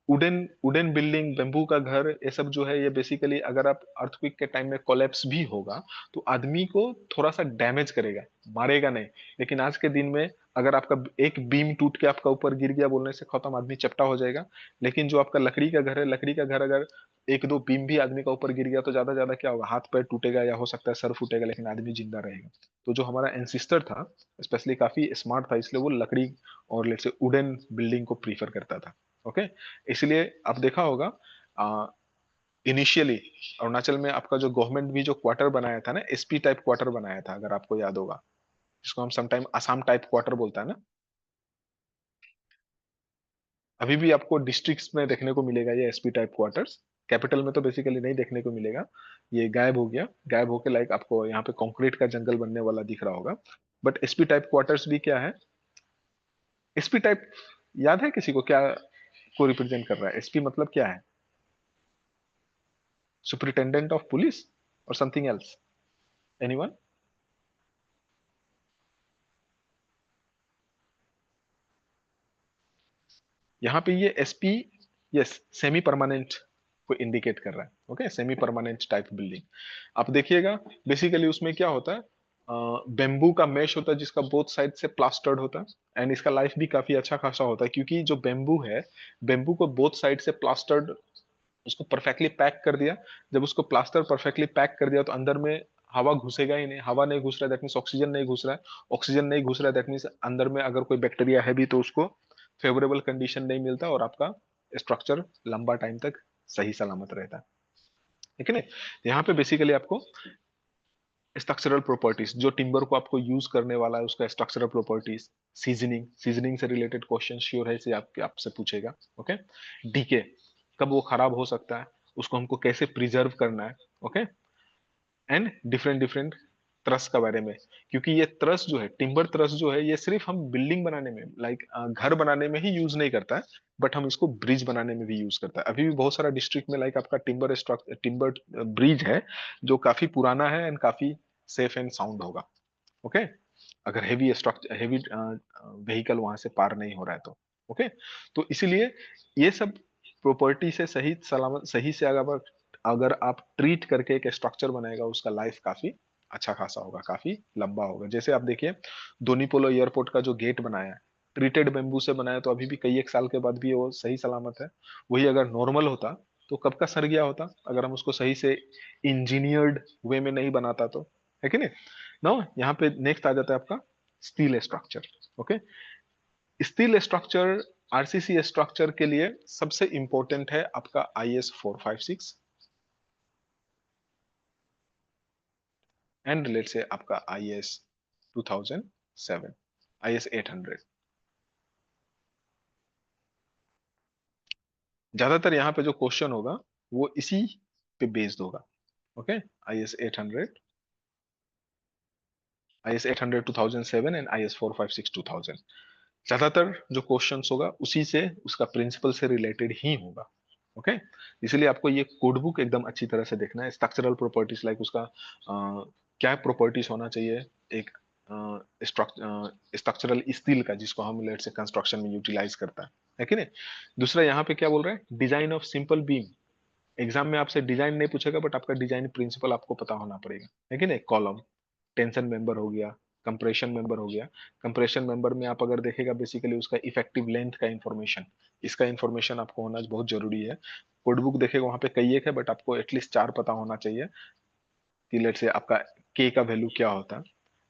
वुडन वुडन बिल्डिंग, बेम्बू का घर, ये सब जो है ये बेसिकली अगर आप अर्थक्वेक के टाइम में कोलैप्स भी होगा तो आदमी को थोड़ा सा डैमेज करेगा, मारेगा नहीं। लेकिन आज के दिन में अगर आपका एक बीम टूट के आपका ऊपर गिर गया, बोलने से खत्म, आदमी चपटा हो जाएगा। लेकिन जो आपका लकड़ी का घर है, लकड़ी का घर अगर एक दो बीम भी आदमी का ऊपर गिर गया तो ज्यादा ज्यादा क्या होगा, हाथ पैर टूटेगा या हो सकता है सर फूटेगा, लेकिन आदमी जिंदा रहेगा। तो जो हमारा एंसिस्टर था स्पेशली काफी स्मार्ट था, इसलिए वो लकड़ी और लेट्स से वुडन बिल्डिंग को प्रीफर करता था। ओके, इसलिए आप देखा होगा इनिशियली अरुणाचल में आपका जो गवर्नमेंट भी जो क्वार्टर बनाया था ना, एसपी टाइप क्वार्टर बनाया था, अगर आपको याद होगा, जिसको हम समटाइम असम टाइप क्वार्टर बोलता है ना। अभी भी आपको डिस्ट्रिक्ट्स में देखने को मिलेगा ये एसपी टाइप क्वार्टर्स, कैपिटल में तो बेसिकली नहीं देखने को मिलेगा, ये गायब हो गया। गायब होके लाइक आपको यहाँ पे कंक्रीट का जंगल बनने वाला दिख रहा होगा। बट एसपी टाइप क्वार्टर्स भी क्या है, एसपी टाइप याद है किसी को क्या को रिप्रेजेंट कर रहा है, एसपी मतलब क्या है, सुपरिटेंडेंट ऑफ पुलिस और समथिंग एल्स, एनीवन? यहाँ पे ये एसपी, यस, सेमी परमानेंट को इंडिकेट कर रहा है। Okay, semi permanent type building आप देखिएगा, बेसिकली उसमें क्या होता है, बेम्बू का मेश होता है जिसका बोथ साइड से प्लास्टर्ड होता है, एंड इसका लाइफ भी काफी अच्छा खासा होता है, क्योंकि जो बेम्बू है, बेम्बू को बोथ साइड से प्लास्टर्ड, उसको परफेक्टली पैक कर दिया। जब उसको प्लास्टर परफेक्टली पैक कर दिया तो अंदर में हवा घुसेगा ही नहीं, हवा नहीं घुस रहा है दैट मीन्स ऑक्सीजन नहीं घुस रहा है, ऑक्सीजन नहीं घुस रहा है दैट मीन्स अंदर में अगर कोई बैक्टीरिया है भी तो उसको फेवरेबल कंडीशन नहीं मिलता और आपका स्ट्रक्चर लंबा टाइम तक सही सलामत रहता है। ठीक है ना। यहाँ पे बेसिकली आपको स्ट्रक्चरल प्रॉपर्टीज, जो टिम्बर को आपको यूज करने वाला है उसका स्ट्रक्चरल प्रॉपर्टीज, सीजनिंग, सीजनिंग से रिलेटेड क्वेश्चन श्योर है, इसे आपके आपसे पूछेगा। ओके, डीके, कब वो खराब हो सकता है, उसको हमको कैसे प्रिजर्व करना है। Okay, and different different truss का बारे में, क्योंकि ये ट्रस जो है, टिम्बर ट्रस जो है, ये सिर्फ हम बिल्डिंग बनाने में, लाइक घर बनाने में ही यूज नहीं करता है, बट हम इसको ब्रिज बनाने में भी यूज करता है। अभी भी बहुत सारा डिस्ट्रिक्ट में लाइक आपका टिम्बर ब्रिज है जो काफी पुराना है एंड काफी सेफ एंड साउंड होगा। ओके, अगर हेवी स्ट्रक्चर, हेवी व्हीकल वहां से पार नहीं हो रहा है तो। ओके, तो इसीलिए ये सब प्रॉपर्टी से सही सलामत, सही से अगर अगर आप ट्रीट करके एक स्ट्रक्चर बनाएगा, उसका लाइफ काफी अच्छा खासा होगा, काफी लंबा होगा। जैसे आप देखिए दोनीपोलो एयरपोर्ट का जो गेट बनाया है, ट्रीटेड बेम्बू से बनाया, तो अभी भी कई एक साल के बाद भी वो सही सलामत है। वही अगर नॉर्मल होता तो कब का सर गया होता, अगर हम उसको सही से इंजीनियर्ड वे में नहीं बनाता तो, है कि नहीं। नाउ यहाँ पे नेक्स्ट आ जाता है आपका steel structure. Okay, steel structure RCC structure के लिए सबसे इंपॉर्टेंट है आपका IS 456 एंड लेट से आपका IS 2007, IS 800। ज्यादातर यहाँ पे जो क्वेश्चन होगा वो इसी पे बेस्ड होगा। Okay, IS 800, IS 800 2007 and IS 456 2000, ज्यादातर जो क्वेश्चंस होगा उसी से, उसका प्रिंसिपल से रिलेटेड ही होगा। ओके, इसलिए आपको ये कोड बुक एकदम अच्छी तरह से देखना है। स्ट्रक्चरल प्रॉपर्टीज लाइक उसका क्या प्रॉपर्टीज होना चाहिए, एक स्ट्रक्चरल स्टील का, जिसको हम लेट से कंस्ट्रक्शन में यूटिलाइज करता है कि नहीं। दूसरा यहाँ पे क्या बोल रहे हैं, design of simple beam. Exam में आपसे डिजाइन नहीं पूछेगा, बट आपका डिजाइन प्रिंसिपल आपको पता होना पड़ेगा, है कि नहीं। कॉलम, टेंशन मेंबर हो गया, कंप्रेशन मेंबर हो गया। कंप्रेशन मेंबर में आप अगर देखेगा बेसिकली उसका इफेक्टिव लेंथ का इंफॉर्मेशन, इसका इंफॉर्मेशन आपको होना बहुत जरूरी है। कोड बुक देखेगा वहां पे कई एक है, बट आपको एटलीस्ट 4 पता होना चाहिए कि लेट से आपका के का वैल्यू क्या होता है,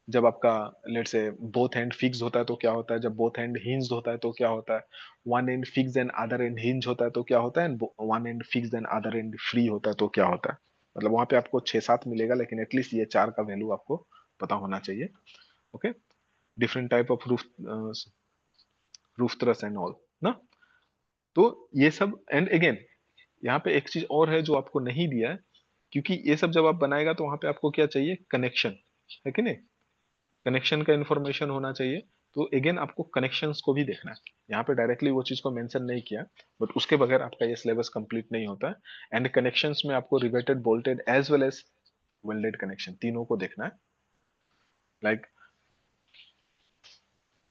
जब आपका लेट से बोथ एंड फिक्स होता है तो क्या होता है, जब बोथ एंड हिंज होता है तो क्या होता है, one and fix and other and hinge होता है तो क्या होता है, one and fix and other and free होता है तो क्या होता है। मतलब वहां पे आपको 6-7 मिलेगा, लेकिन एटलीस्ट ये 4 का वैल्यू आपको पता होना चाहिए। Okay, different type of roof truss and all ना। तो ये सब एंड अगेन यहाँ पे एक चीज और है जो आपको नहीं दिया है, क्योंकि ये सब जब आप बनाएगा तो वहां पे आपको क्या चाहिए, कनेक्शन, है कि नहीं। कनेक्शन का इंफॉर्मेशन होना चाहिए। तो अगेन आपको कनेक्शंस को भी देखना है। यहाँ पे डायरेक्टली वो चीज को मेंशन नहीं किया, बट उसके बगैर आपका ये सिलेबस कंप्लीट नहीं होता है। एंड कनेक्शंस में आपको riveted, bolted as well as welded connection तीनों को देखना है। लाइक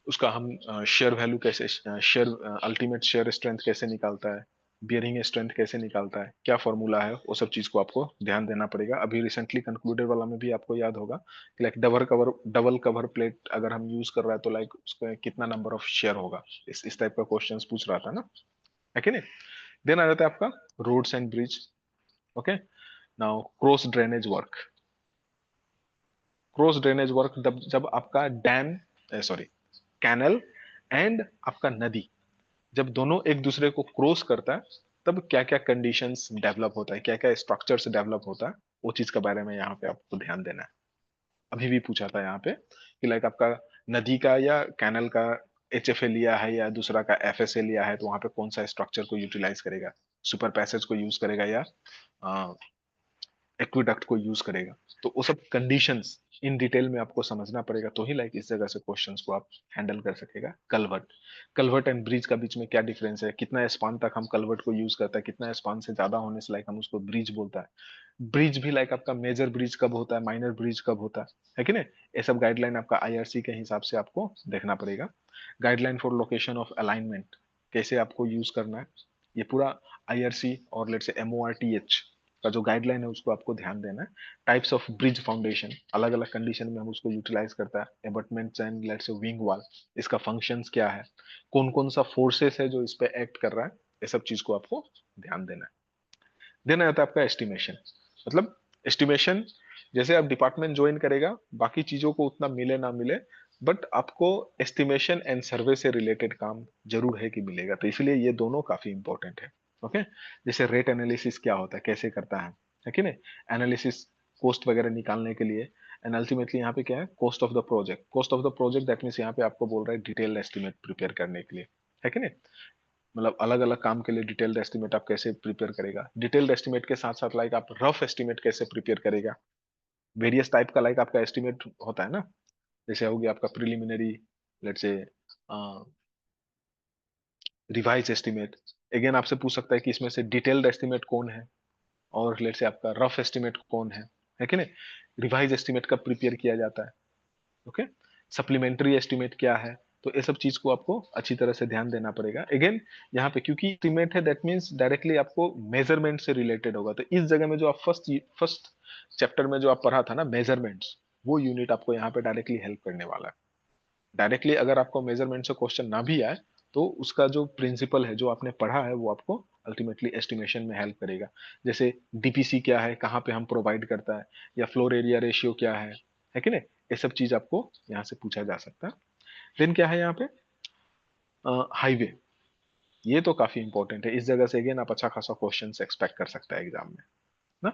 उसका हम शेयर वैल्यू कैसे, शेयर अल्टीमेट शेयर स्ट्रेंथ कैसे निकालता है, बियरिंग स्ट्रेंथ कैसे निकालता है, क्या फॉर्मूला है, वो सब चीज को आपको ध्यान देना पड़ेगा। अभी रिसेंटली कंक्लूडेड वाला में भी आपको याद होगा कि लाइक डबल कवर प्लेट अगर हम यूज कर रहा है तो लाइक उसका कितना नंबर ऑफ शेयर होगा, इस टाइप का क्वेश्चन पूछ रहा था ना, है कि नहीं। देन आ जाता है आपका roads and bridge. Okay, now cross drainage work. Cross drainage work जब जब आपका डैम, सॉरी, कैनल एंड आपका नदी, जब दोनों एक दूसरे को क्रॉस करता है, तब क्या क्या कंडीशंस डेवलप होता है, क्या क्या स्ट्रक्चर्स डेवलप होता है, वो चीज के बारे में यहाँ पे आपको ध्यान देना है। अभी भी पूछा था यहाँ पे कि लाइक आपका नदी का या कैनल का HFA लिया है या दूसरा का FSA लिया है, तो वहां पे कौन सा स्ट्रक्चर को यूटिलाइज करेगा, सुपर पैसेज को यूज करेगा या एक्विडक्ट को यूज करेगा। तो वो सब कंडीशंस इन डिटेल में आपको समझना पड़ेगा, तो ही लाइक इस जगह से क्वेश्चंस को आप हैंडल कर सकेगा। कलवर्ट, कलवर्ट एंड ब्रिज का बीच में क्या डिफरेंस है, कितना स्पान तक हम कलवर्ट को यूज करता है, कितना स्पान से ज्यादा होने से लाइक हम उसको ब्रिज बोलता है। ब्रिज भी लाइक आपका मेजर ब्रिज कब होता है, माइनर ब्रिज कब होता है कि नहीं। ये सब गाइडलाइन आपका IRC के हिसाब से आपको देखना पड़ेगा। Guideline for location of alignment कैसे आपको यूज करना है, ये पूरा IRC और लेट से MORTH का जो गाइडलाइन है उसको आपको ध्यान देना है। टाइप्स ऑफ ब्रिज फाउंडेशन, अलग अलग कंडीशन में हम उसको यूटिलाइज करता है। Abutments and let's say wing wall, इसका फंक्शंस क्या है, कौन कौन सा फोर्सेस है जो इस पे एक्ट कर रहा है, ये सब चीज को आपको ध्यान देना है। देना जाता है आपका एस्टिमेशन। मतलब एस्टिमेशन, जैसे आप डिपार्टमेंट ज्वाइन करेगा, बाकी चीजों को उतना मिले ना मिले, बट आपको एस्टिमेशन एंड सर्वे से रिलेटेड काम जरूर है कि मिलेगा, तो इसलिए ये दोनों काफी इंपॉर्टेंट है। ओके, जैसे रेट एनालिसिस क्या होता है, कैसे करता है कि नहीं, एनालिसिस कॉस्ट वगैरह निकालने के लिए। एंड अल्टीमेटली यहाँ पे क्या है, cost of the project, cost of the project that means यहाँ पे आपको बोल रहा है डिटेल एस्टिमेट प्रिपेयर करने के लिए, है कि नहीं। मतलब अलग अलग काम के लिए डिटेल्ड एस्टिमेट आप कैसे प्रिपेयर करेगा, डिटेल्ड एस्टिमेट के साथ साथ लाइक आप रफ एस्टिमेट कैसे प्रिपेयर करेगा, वेरियस टाइप का लाइक आपका एस्टिमेट होता है ना, जैसे हो गया आपका preliminary, let's say revise estimate. Again आपसे पूछ सकता है कि इसमें से डिटेल्ड एस्टिमेट कौन है, और लेट्स से आपका रफ एस्टिमेट कौन है कि नहीं। रिवाइज एस्टिमेट कब प्रिपेयर किया जाता है, ओके। सप्लीमेंट्री एस्टिमेट क्या है, तो ये सब चीज को आपको अच्छी तरह से ध्यान देना पड़ेगा। अगेन यहाँ पे क्योंकि एस्टिमेट है, दैट मींस डायरेक्टली आपको मेजरमेंट से रिलेटेड होगा, तो इस जगह में जो आप फर्स्ट फर्स्ट चैप्टर में जो आप पढ़ा था ना मेजरमेंट्स, वो यूनिट आपको यहाँ पे डायरेक्टली हेल्प करने वाला है। डायरेक्टली अगर आपको मेजरमेंट से क्वेश्चन ना भी आए, तो उसका जो प्रिंसिपल है जो आपने पढ़ा है वो आपको अल्टीमेटली एस्टिमेशन में हेल्प करेगा। जैसे डीपीसी क्या है, कहाँ पे हम प्रोवाइड करता है, या फ्लोर एरिया रेशियो क्या है कि नहीं। ये सब चीज आपको यहाँ से पूछा जा सकता है। देन क्या है यहाँ पे, हाईवे। ये तो काफी इंपॉर्टेंट है, इस जगह से अगेन आप अच्छा खासा क्वेश्चन एक्सपेक्ट कर सकता है एग्जाम में ना।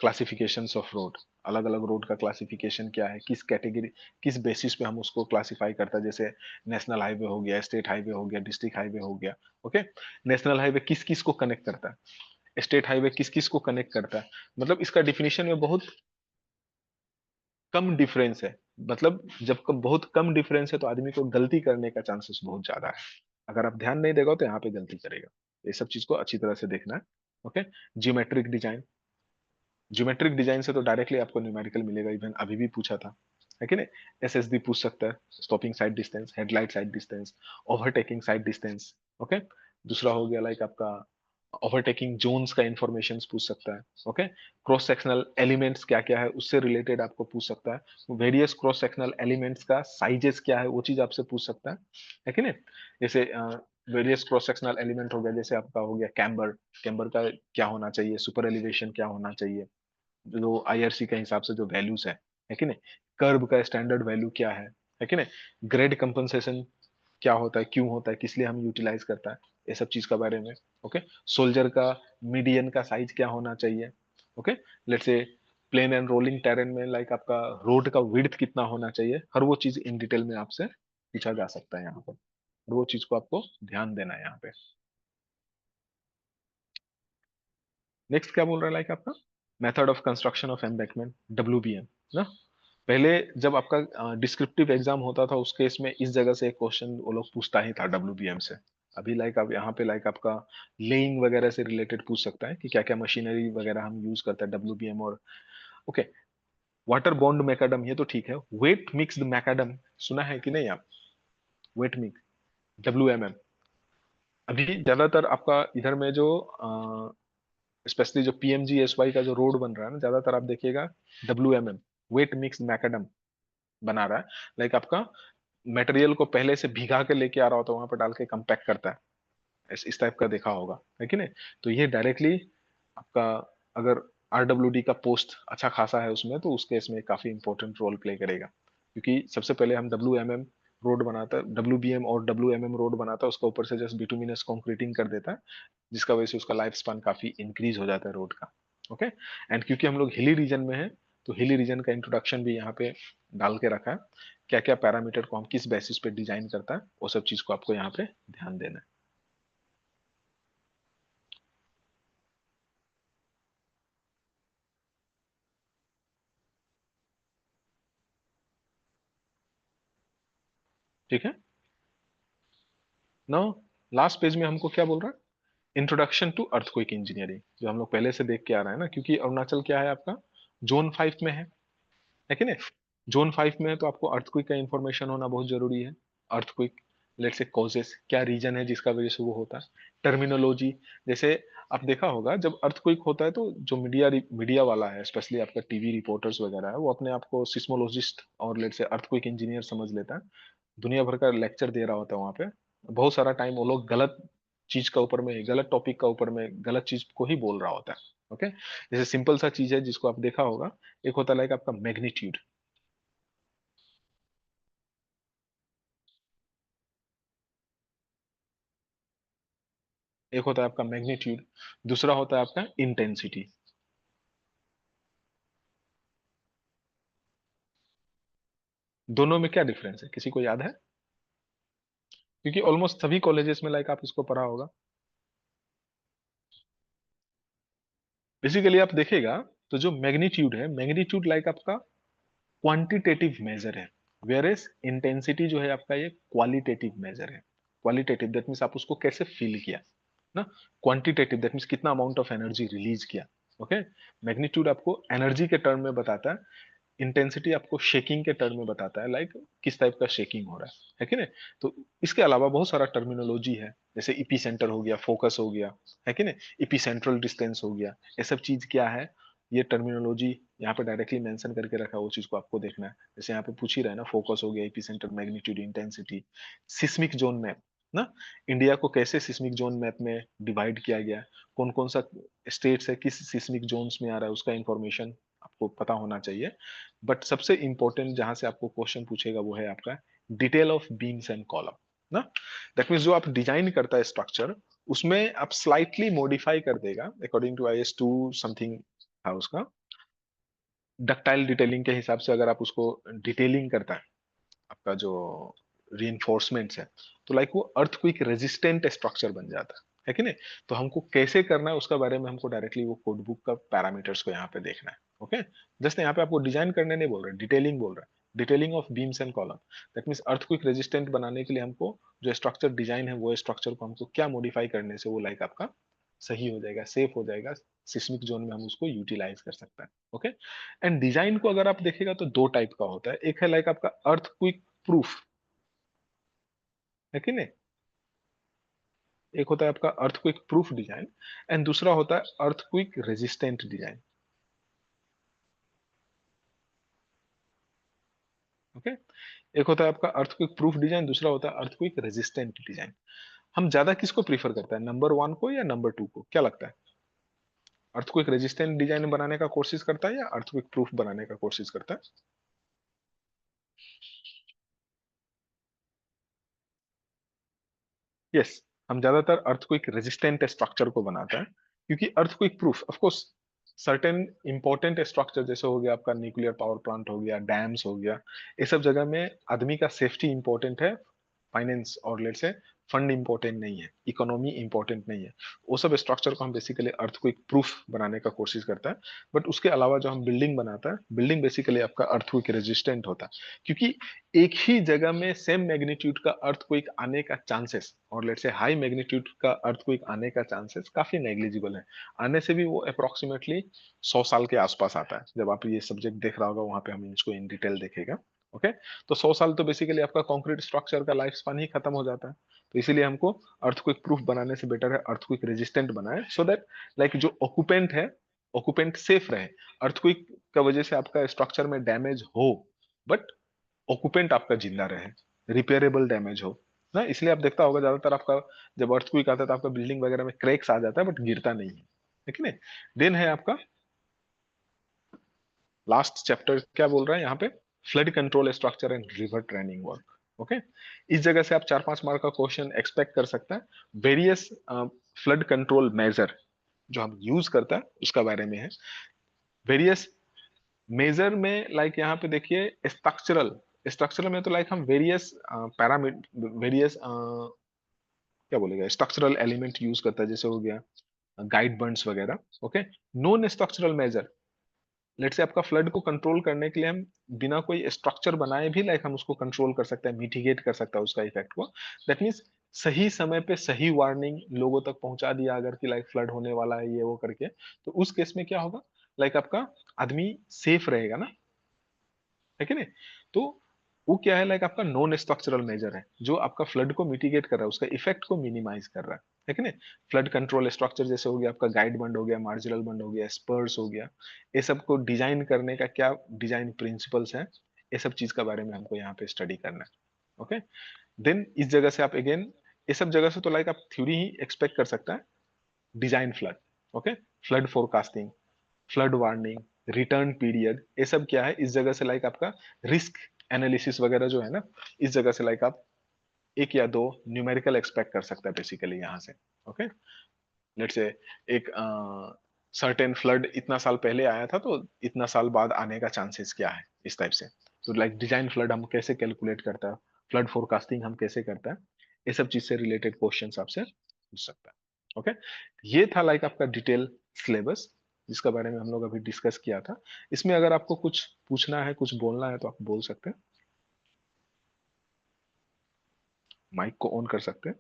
क्लासिफिकेशन ऑफ रोड, अलग अलग रोड का क्लासिफिकेशन क्या है, किस कैटेगरी, किस बेसिस पे हम उसको क्लासिफाई करता है। जैसे नेशनल हाईवे हो गया, स्टेट हाईवे हो गया, डिस्ट्रिक्ट हाईवे हो गया, ओके। नेशनल हाईवे किस किस को कनेक्ट करता है, स्टेट हाईवे किस किस को कनेक्ट करता है, मतलब इसका डिफिनेशन में बहुत कम डिफरेंस है। मतलब जब बहुत कम डिफरेंस है तो आदमी को गलती करने का चांसेस बहुत ज्यादा है। अगर आप ध्यान नहीं देगा तो यहाँ पे गलती करेगा। ये सब चीज को अच्छी तरह से देखना है, okay. Geometric design, geometric design से तो डायरेक्टली आपको न्यूमेरिकल मिलेगा, इवन अभी भी पूछा था, है कि नहीं। एसएसडी पूछ सकता है, stopping side distance, headlight side distance, overtaking side distance, okay. दूसरा हो गया लाइक आपका ओवरटेकिंग जोन्स का इंफॉर्मेशन पूछ सकता है, ओके। क्रॉस सेक्शनल एलिमेंट्स क्या क्या है उससे रिलेटेड आपको पूछ सकता है। वेरियस क्रॉस सेक्शनल एलिमेंट्स का साइजेस क्या है वो चीज आपसे पूछ सकता है कि नहीं। जैसे वेरियस क्रॉस सेक्शनल एलिमेंट हो गया, जैसे आपका हो गया कैम्बर, कैम्बर का क्या होना चाहिए, सुपर एलिवेशन क्या होना चाहिए, जो आईआरसी के हिसाब से जो वैल्यूज है कि नहीं। कर्व का स्टैंडर्ड वैल्यू क्या है कि नहीं। ग्रेड कंपनसेशन क्या होता है, क्यों होता है, किस लिए हम यूटिलाइज करता है, ये सब चीज का बारे में, ओके। सोल्जर का मीडियन का साइज क्या होना चाहिए, okay. Let's say plain and rolling terrain में लाइक आपका रोड का विड्थ कितना होना चाहिए, हर वो चीज इन डिटेल में आपसे पूछा जा सकता है यहाँ पर, और वो चीज को आपको ध्यान देना है यहाँ पे। नेक्स्ट क्या बोल रहा है लाइक आपका method of construction of embankment, WBM ना। पहले जब आपका डिस्क्रिप्टिव एग्जाम होता था उस केस में इस जगह से एक क्वेश्चन वो लोग पूछता ही था डब्ल्यूबीएम से। अभी लाइक आप यहाँ पे लाइक आपका लेइंग वगैरह से रिलेटेड पूछ सकता है कि क्या क्या मशीनरी वगैरह हम यूज करते हैं डब्ल्यूबीएम, और ओके। वाटर बॉन्ड मैकाडम ये तो ठीक है। वेट मिक्स्ड मैकाडम सुना है कि नहीं आप, वेट मिक्स, डब्ल्यूएमएम। अभी ज्यादातर आपका इधर में जो स्पेशली जो पीएमजीएसवाई का जो रोड बन रहा है ना, ज्यादातर आप देखिएगा डब्ल्यूएमएम, वेट मिक्स मैकाडम बना रहा है। लाइक आपका मटेरियल को पहले से भिगा के लेके आ रहा होता है, वहां पर डाल के कंपैक्ट करता है, इस टाइप का देखा होगा, है कि नहीं। तो ये डायरेक्टली आपका अगर आरडब्ल्यूडी का पोस्ट अच्छा खासा है उसमें, तो उसके इसमें काफी इंपॉर्टेंट रोल प्ले करेगा, क्योंकि सबसे पहले हम डब्ल्यूएमएम रोड बनाता है, डब्ल्यूबीएम और डब्ल्यूएमएम रोड बनाता है, उसका ऊपर से जस्ट बिटुमिनस कंक्रीटिंग कर देता है, जिसका वजह से उसका लाइफ स्पान काफी इंक्रीज हो जाता है रोड का, ओके। एंड क्योंकि हम लोग हिली रीजन में है, तो हिली रीजन का इंट्रोडक्शन भी यहाँ पे डाल के रखा है, क्या क्या पैरामीटर को हम किस बेसिस पे डिजाइन करता है, वो सब चीज को आपको यहाँ पे ध्यान देना है। ठीक है। नाउ लास्ट पेज में हमको क्या बोल रहा है, इंट्रोडक्शन टू अर्थक्वेक इंजीनियरिंग, जो हम लोग पहले से देख के आ रहे हैं ना, क्योंकि अरुणाचल क्या है आपका जोन 5 में है कि नहीं। जोन 5 में है तो आपको अर्थक्वेक का इंफॉर्मेशन होना बहुत जरूरी है। अर्थक्वेक, लेट्स से कॉजेस, क्या रीजन है जिसका वजह से वो होता है, टर्मिनोलॉजी। जैसे आप देखा होगा जब अर्थक्वेक होता है तो जो मीडिया मीडिया वाला है, स्पेशली आपका टीवी रिपोर्टर्स वगैरह है, वो अपने आप को सिस्मोलॉजिस्ट और लेट्स से अर्थक्वेक इंजीनियर समझ लेता है। दुनिया भर का लेक्चर दे रहा होता है वहां पे, बहुत सारा टाइम वो लोग गलत चीज का ऊपर में, गलत टॉपिक का ऊपर में गलत चीज को ही बोल रहा होता है, ओके। जैसे सिंपल सा चीज है जिसको आप देखा होगा, एक होता है लाइक आपका मैग्नीट्यूड, एक होता है आपका मैग्नीट्यूड, दूसरा होता है आपका इंटेंसिटी। दोनों में क्या डिफरेंस है, किसी को याद है? क्योंकि ऑलमोस्ट सभी कॉलेजेस में लाइक आप इसको पढ़ा होगा। बेसिकली आप देखिएगा, तो जो मैग्नीट्यूड है, मैग्नीट्यूड लाइक आपका क्वांटिटेटिव मेजर है, वेयर एज इंटेंसिटी जो है आपका ये क्वालिटेटिव मेजर है। क्वालिटेटिव दैट मीन्स आप उसको कैसे फील किया ना, क्वांटिटेटिव दैट मीन्स कितना अमाउंट ऑफ एनर्जी रिलीज किया। ओके, मैग्नीट्यूड आपको एनर्जी के टर्म में बताता है, इंटेंसिटी आपको शेकिंग के टर्म में बताता है, लाइक किस टाइप का शेकिंग हो रहा है कि नहीं। तो इसके अलावा बहुत सारा टर्मिनोलॉजी है, जैसे इपी सेंटर हो गया, फोकस हो गया, है कि नहीं, इपी सेंट्रल डिस्टेंस हो गया, ये सब चीज क्या है, ये टर्मिनोलॉजी यहाँ पे डायरेक्टली मेंशन करके रखा है, वो चीज को आपको देखना है। जैसे यहाँ पे पूछ ही रहा है ना, फोकस हो गया, EP centre, magnitude, intensity, seismic zone map ना, इंडिया को कैसे सिस्मिक जोन मैप में डिवाइड किया गया, कौन कौन सा स्टेट्स है किस सिस्मिक जोन्स में आ रहा है, उसका इंफॉर्मेशन आपको पता होना चाहिए। बट सबसे इंपॉर्टेंट जहां से आपको क्वेश्चन पूछेगा वो है आपका detail of beams and column ना, दैट मीन्स जो आप डिजाइन करता है स्ट्रक्चर, उसमें आप स्लाइटली मॉडिफाई कर देगा अकॉर्डिंग टू आईएस 2 समथिंग था उसका, डक्टाइल डिटेलिंग के हिसाब से अगर आप उसको डिटेलिंग करता है आपका जो रीइंफोर्समेंट्स है, तो लाइक वो अर्थक्वेक रेजिस्टेंट स्ट्रक्चर बन जाता है कि नहीं। तो हमको कैसे करना है उसका बारे में हमको डायरेक्टली वो कोड बुक का पैरामीटर्स को यहाँ पे देखना है। ओके, जस्ट यहाँ पे आपको डिजाइन करने नहीं बोल रहे, डिटेलिंग बोल रहा है, detailing of beams and column, that means earthquake resistant बनाने के लिए हमको जो स्ट्रक्चर डिजाइन है वो स्ट्रक्चर को हमको क्या मॉडिफाई करने से वो लाइक आपका सही हो जाएगा, सेफ हो जाएगा, सिस्मिक जोन में हम उसको यूटिलाइज कर सकते हैं। ओके, एंड डिजाइन को अगर आप देखेगा तो दो टाइप का होता है, एक है लाइक आपका अर्थक्वेक प्रूफ, है कि नहीं, एक होता है आपका अर्थक्वेक प्रूफ डिजाइन, एंड दूसरा होता है अर्थक्वेक रेजिस्टेंट डिजाइन। ओके, एक होता है आपका अर्थक्वेक प्रूफ डिजाइन, दूसरा होता है अर्थक्वेक रेजिस्टेंट डिजाइन। हम ज्यादा किसको प्रीफर करता है, नंबर वन को या नंबर टू को, क्या लगता है, अर्थक्वेक रेजिस्टेंट डिजाइन बनाने का कोशिश करता है या अर्थक्वेक प्रूफ बनाने का कोशिश करता है? यस, हम ज्यादातर अर्थक्वेक रेजिस्टेंट स्ट्रक्चर को बनाते हैं, क्योंकि earthquake proof of course certain important structure जैसे हो गया आपका न्यूक्लियर पावर प्लांट हो गया, डैम्स हो गया, ये सब जगह में आदमी का सेफ्टी इंपॉर्टेंट है, फाइनेंस और लेट से फंड इंपॉर्टेंट नहीं है, इकोनॉमी इंपॉर्टेंट नहीं है। वो सब स्ट्रक्चर को हम बेसिकली अर्थक्वेक प्रूफ बनाने का कोशिश करता है। बट उसके अलावा जो हम बिल्डिंग बनाता है, बिल्डिंग बेसिकली आपका अर्थक्वेक रेजिस्टेंट होता है, क्योंकि एक ही जगह में सेम मैग्नीट्यूड का अर्थक्वेक आने का चांसेस और लेट से हाई मैग्नीट्यूड का अर्थक्वेक आने का चांसेस काफी नेग्लिजिबल है। आने से भी वो अप्रोक्सीमेटली 100 साल के आसपास आता है। जब आप ये सब्जेक्ट देख रहा होगा वहां पे हम इसको इन डिटेल देखेगा। ओके, तो 100 साल तो बेसिकली आपका कंक्रीट स्ट्रक्चर का लाइफ स्पान ही खत्म हो जाता है। तो इसीलिए हमको अर्थक्वेक प्रूफ बनाने से बेटर है अर्थक्वेक रेजिस्टेंट बनाए, सो दैट लाइक जो ऑक्यूपेंट है, ऑक्यूपेंट सेफ रहे। अर्थक्वेक का वजह से आपका स्ट्रक्चर में डैमेज हो, बट ऑक्यूपेंट आपका जिंदा रहे, रिपेयरेबल डैमेज हो ना। इसलिए आप देखता होगा ज्यादातर आपका जब अर्थक्वेक आता है तो आपका बिल्डिंग वगैरह में क्रैक्स आ जाता है, बट गिरता नहीं है, ठीक है। देन है आपका लास्ट चैप्टर, क्या बोल रहा है यहाँ पे, flood control structure and river training work. Okay, इस जगह से आप 4-5 मार्क का क्वेश्चन एक्सपेक्ट कर सकते हैं। वेरियस फ्लड कंट्रोल मेजर जो हम यूज करता है उसका बारे में है। वेरियस मेजर में लाइक यहाँ पे देखिए स्ट्रक्चरल, स्ट्रक्चरल में तो लाइक हम वेरियस पैरामीटर, वेरियस क्या बोलेगा, स्ट्रक्चरल एलिमेंट यूज करता है, जैसे हो गया गाइड बंड्स वगैरह। Okay, non structural measure, let say आपका फ्लड को कंट्रोल करने के लिए हम बिना कोई स्ट्रक्चर बनाए भी लाइक हम उसको कंट्रोल कर सकते हैं, मिटिगेट कर सकता है उसका इफेक्ट को। दैट मीन्स सही समय पे सही वार्निंग लोगों तक पहुंचा दिया अगर कि लाइक फ्लड होने वाला है ये वो करके, तो उस केस में क्या होगा, लाइक आपका आदमी सेफ रहेगा ना, है कि नहीं। तो वो क्या है, लाइक आपका नॉन स्ट्रक्चरल मेजर है जो आपका फ्लड को मिटिगेट कर रहा है, उसका इफेक्ट को मिनिमाइज कर रहा है कि नहीं। फ्लड कंट्रोल स्ट्रक्चर जैसे हो गया आपका गाइड बंड हो गया, मार्जिनल बंड हो गया, स्पर्स हो गया, ये सब को डिजाइन करने का क्या डिजाइन प्रिंसिपल्स है, ये सब चीज के बारे में हमको यहाँ पे स्टडी करना है। ओके, देन इस जगह से आप अगेन ये सब जगह से तो लाइक आप थ्योरी ही एक्सपेक्ट कर सकता है, design flood, okay, flood forecasting, flood warning, return period, ये सब क्या है, इस जगह से लाइक आपका रिस्क एनालिसिस वगैरह जो है ना, इस जगह से लाइक आप एक या दो न्यूमेरिकल एक्सपेक्ट कर सकता है बेसिकली यहाँ से। ओके, लेट से एक सर्टेन फ्लड इतना साल पहले आया था तो इतना साल बाद आने का चांसेस क्या है, इस टाइप से। तो लाइक डिजाइन फ्लड हम कैसे कैलकुलेट करता है, फ्लड फोरकास्टिंग हम कैसे करता है, ये सब चीज से रिलेटेड क्वेश्चन आपसे पूछ सकता है। ओके, ये था लाइक आपका डिटेल सिलेबस। जिसके बारे में हम लोग अभी डिस्कस किया था। इसमें अगर आपको कुछ पूछना है, कुछ बोलना है, तो आप बोल सकते हैं, माइक को ऑन कर सकते हैं।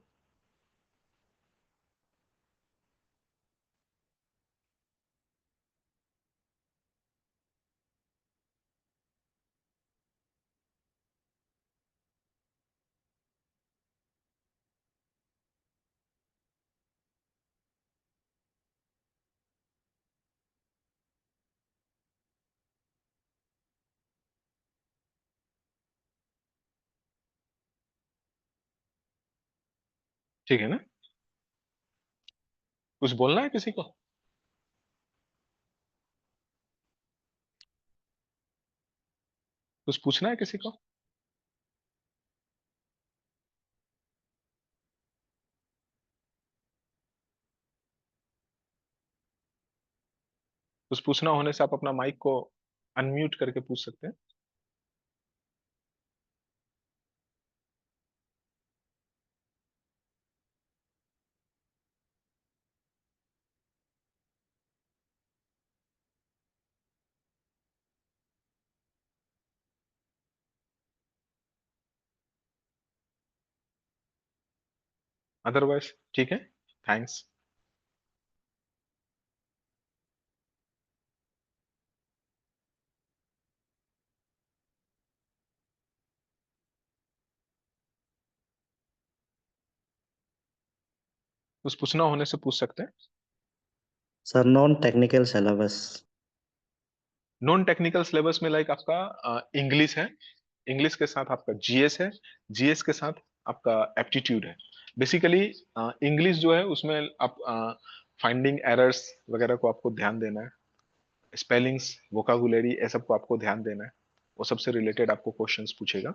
ठीक है ना? कुछ बोलना है किसी को? कुछ पूछना है किसी को? कुछ पूछना होने से आप अपना माइक को अनम्यूट करके पूछ सकते हैं। अदरवाइज ठीक है। थैंक्स। कुछ पूछना होने से पूछ सकते हैं। Sir non technical syllabus. Non technical syllabus में लाइक आपका इंग्लिश है, इंग्लिश के साथ आपका जीएस है, जीएस के साथ आपका एप्टीट्यूड है। बेसिकली इंग्लिश जो है उसमें आप फाइंडिंग एरर्स वगैरह को आपको ध्यान देना है, स्पेलिंग्स, वोकाबुलरी, ये सब को आपको ध्यान देना है। वो सबसे रिलेटेड आपको क्वेश्चंस पूछेगा।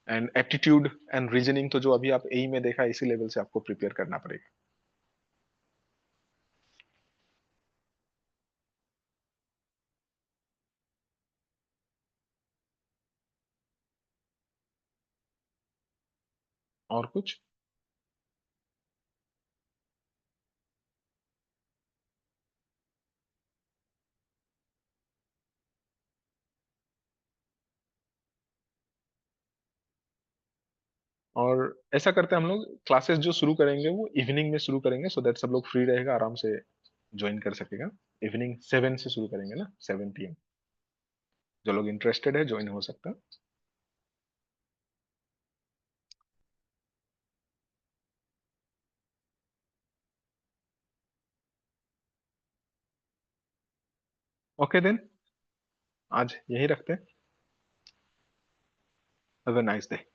एंड एप्टीट्यूड एंड रीजनिंग तो जो अभी आप एई में देखा, इसी लेवल से आपको प्रिपेयर करना पड़ेगा। और कुछ? और ऐसा करते हैं हम लोग, क्लासेस जो शुरू करेंगे वो इवनिंग में शुरू करेंगे, सो दैट सब लोग फ्री रहेगा, आराम से ज्वाइन कर सकेगा। इवनिंग 7 से शुरू करेंगे ना, 7 PM। जो लोग इंटरेस्टेड है ज्वाइन हो सकता है। ओके देन, आज यही रखते हैं। Have a nice day.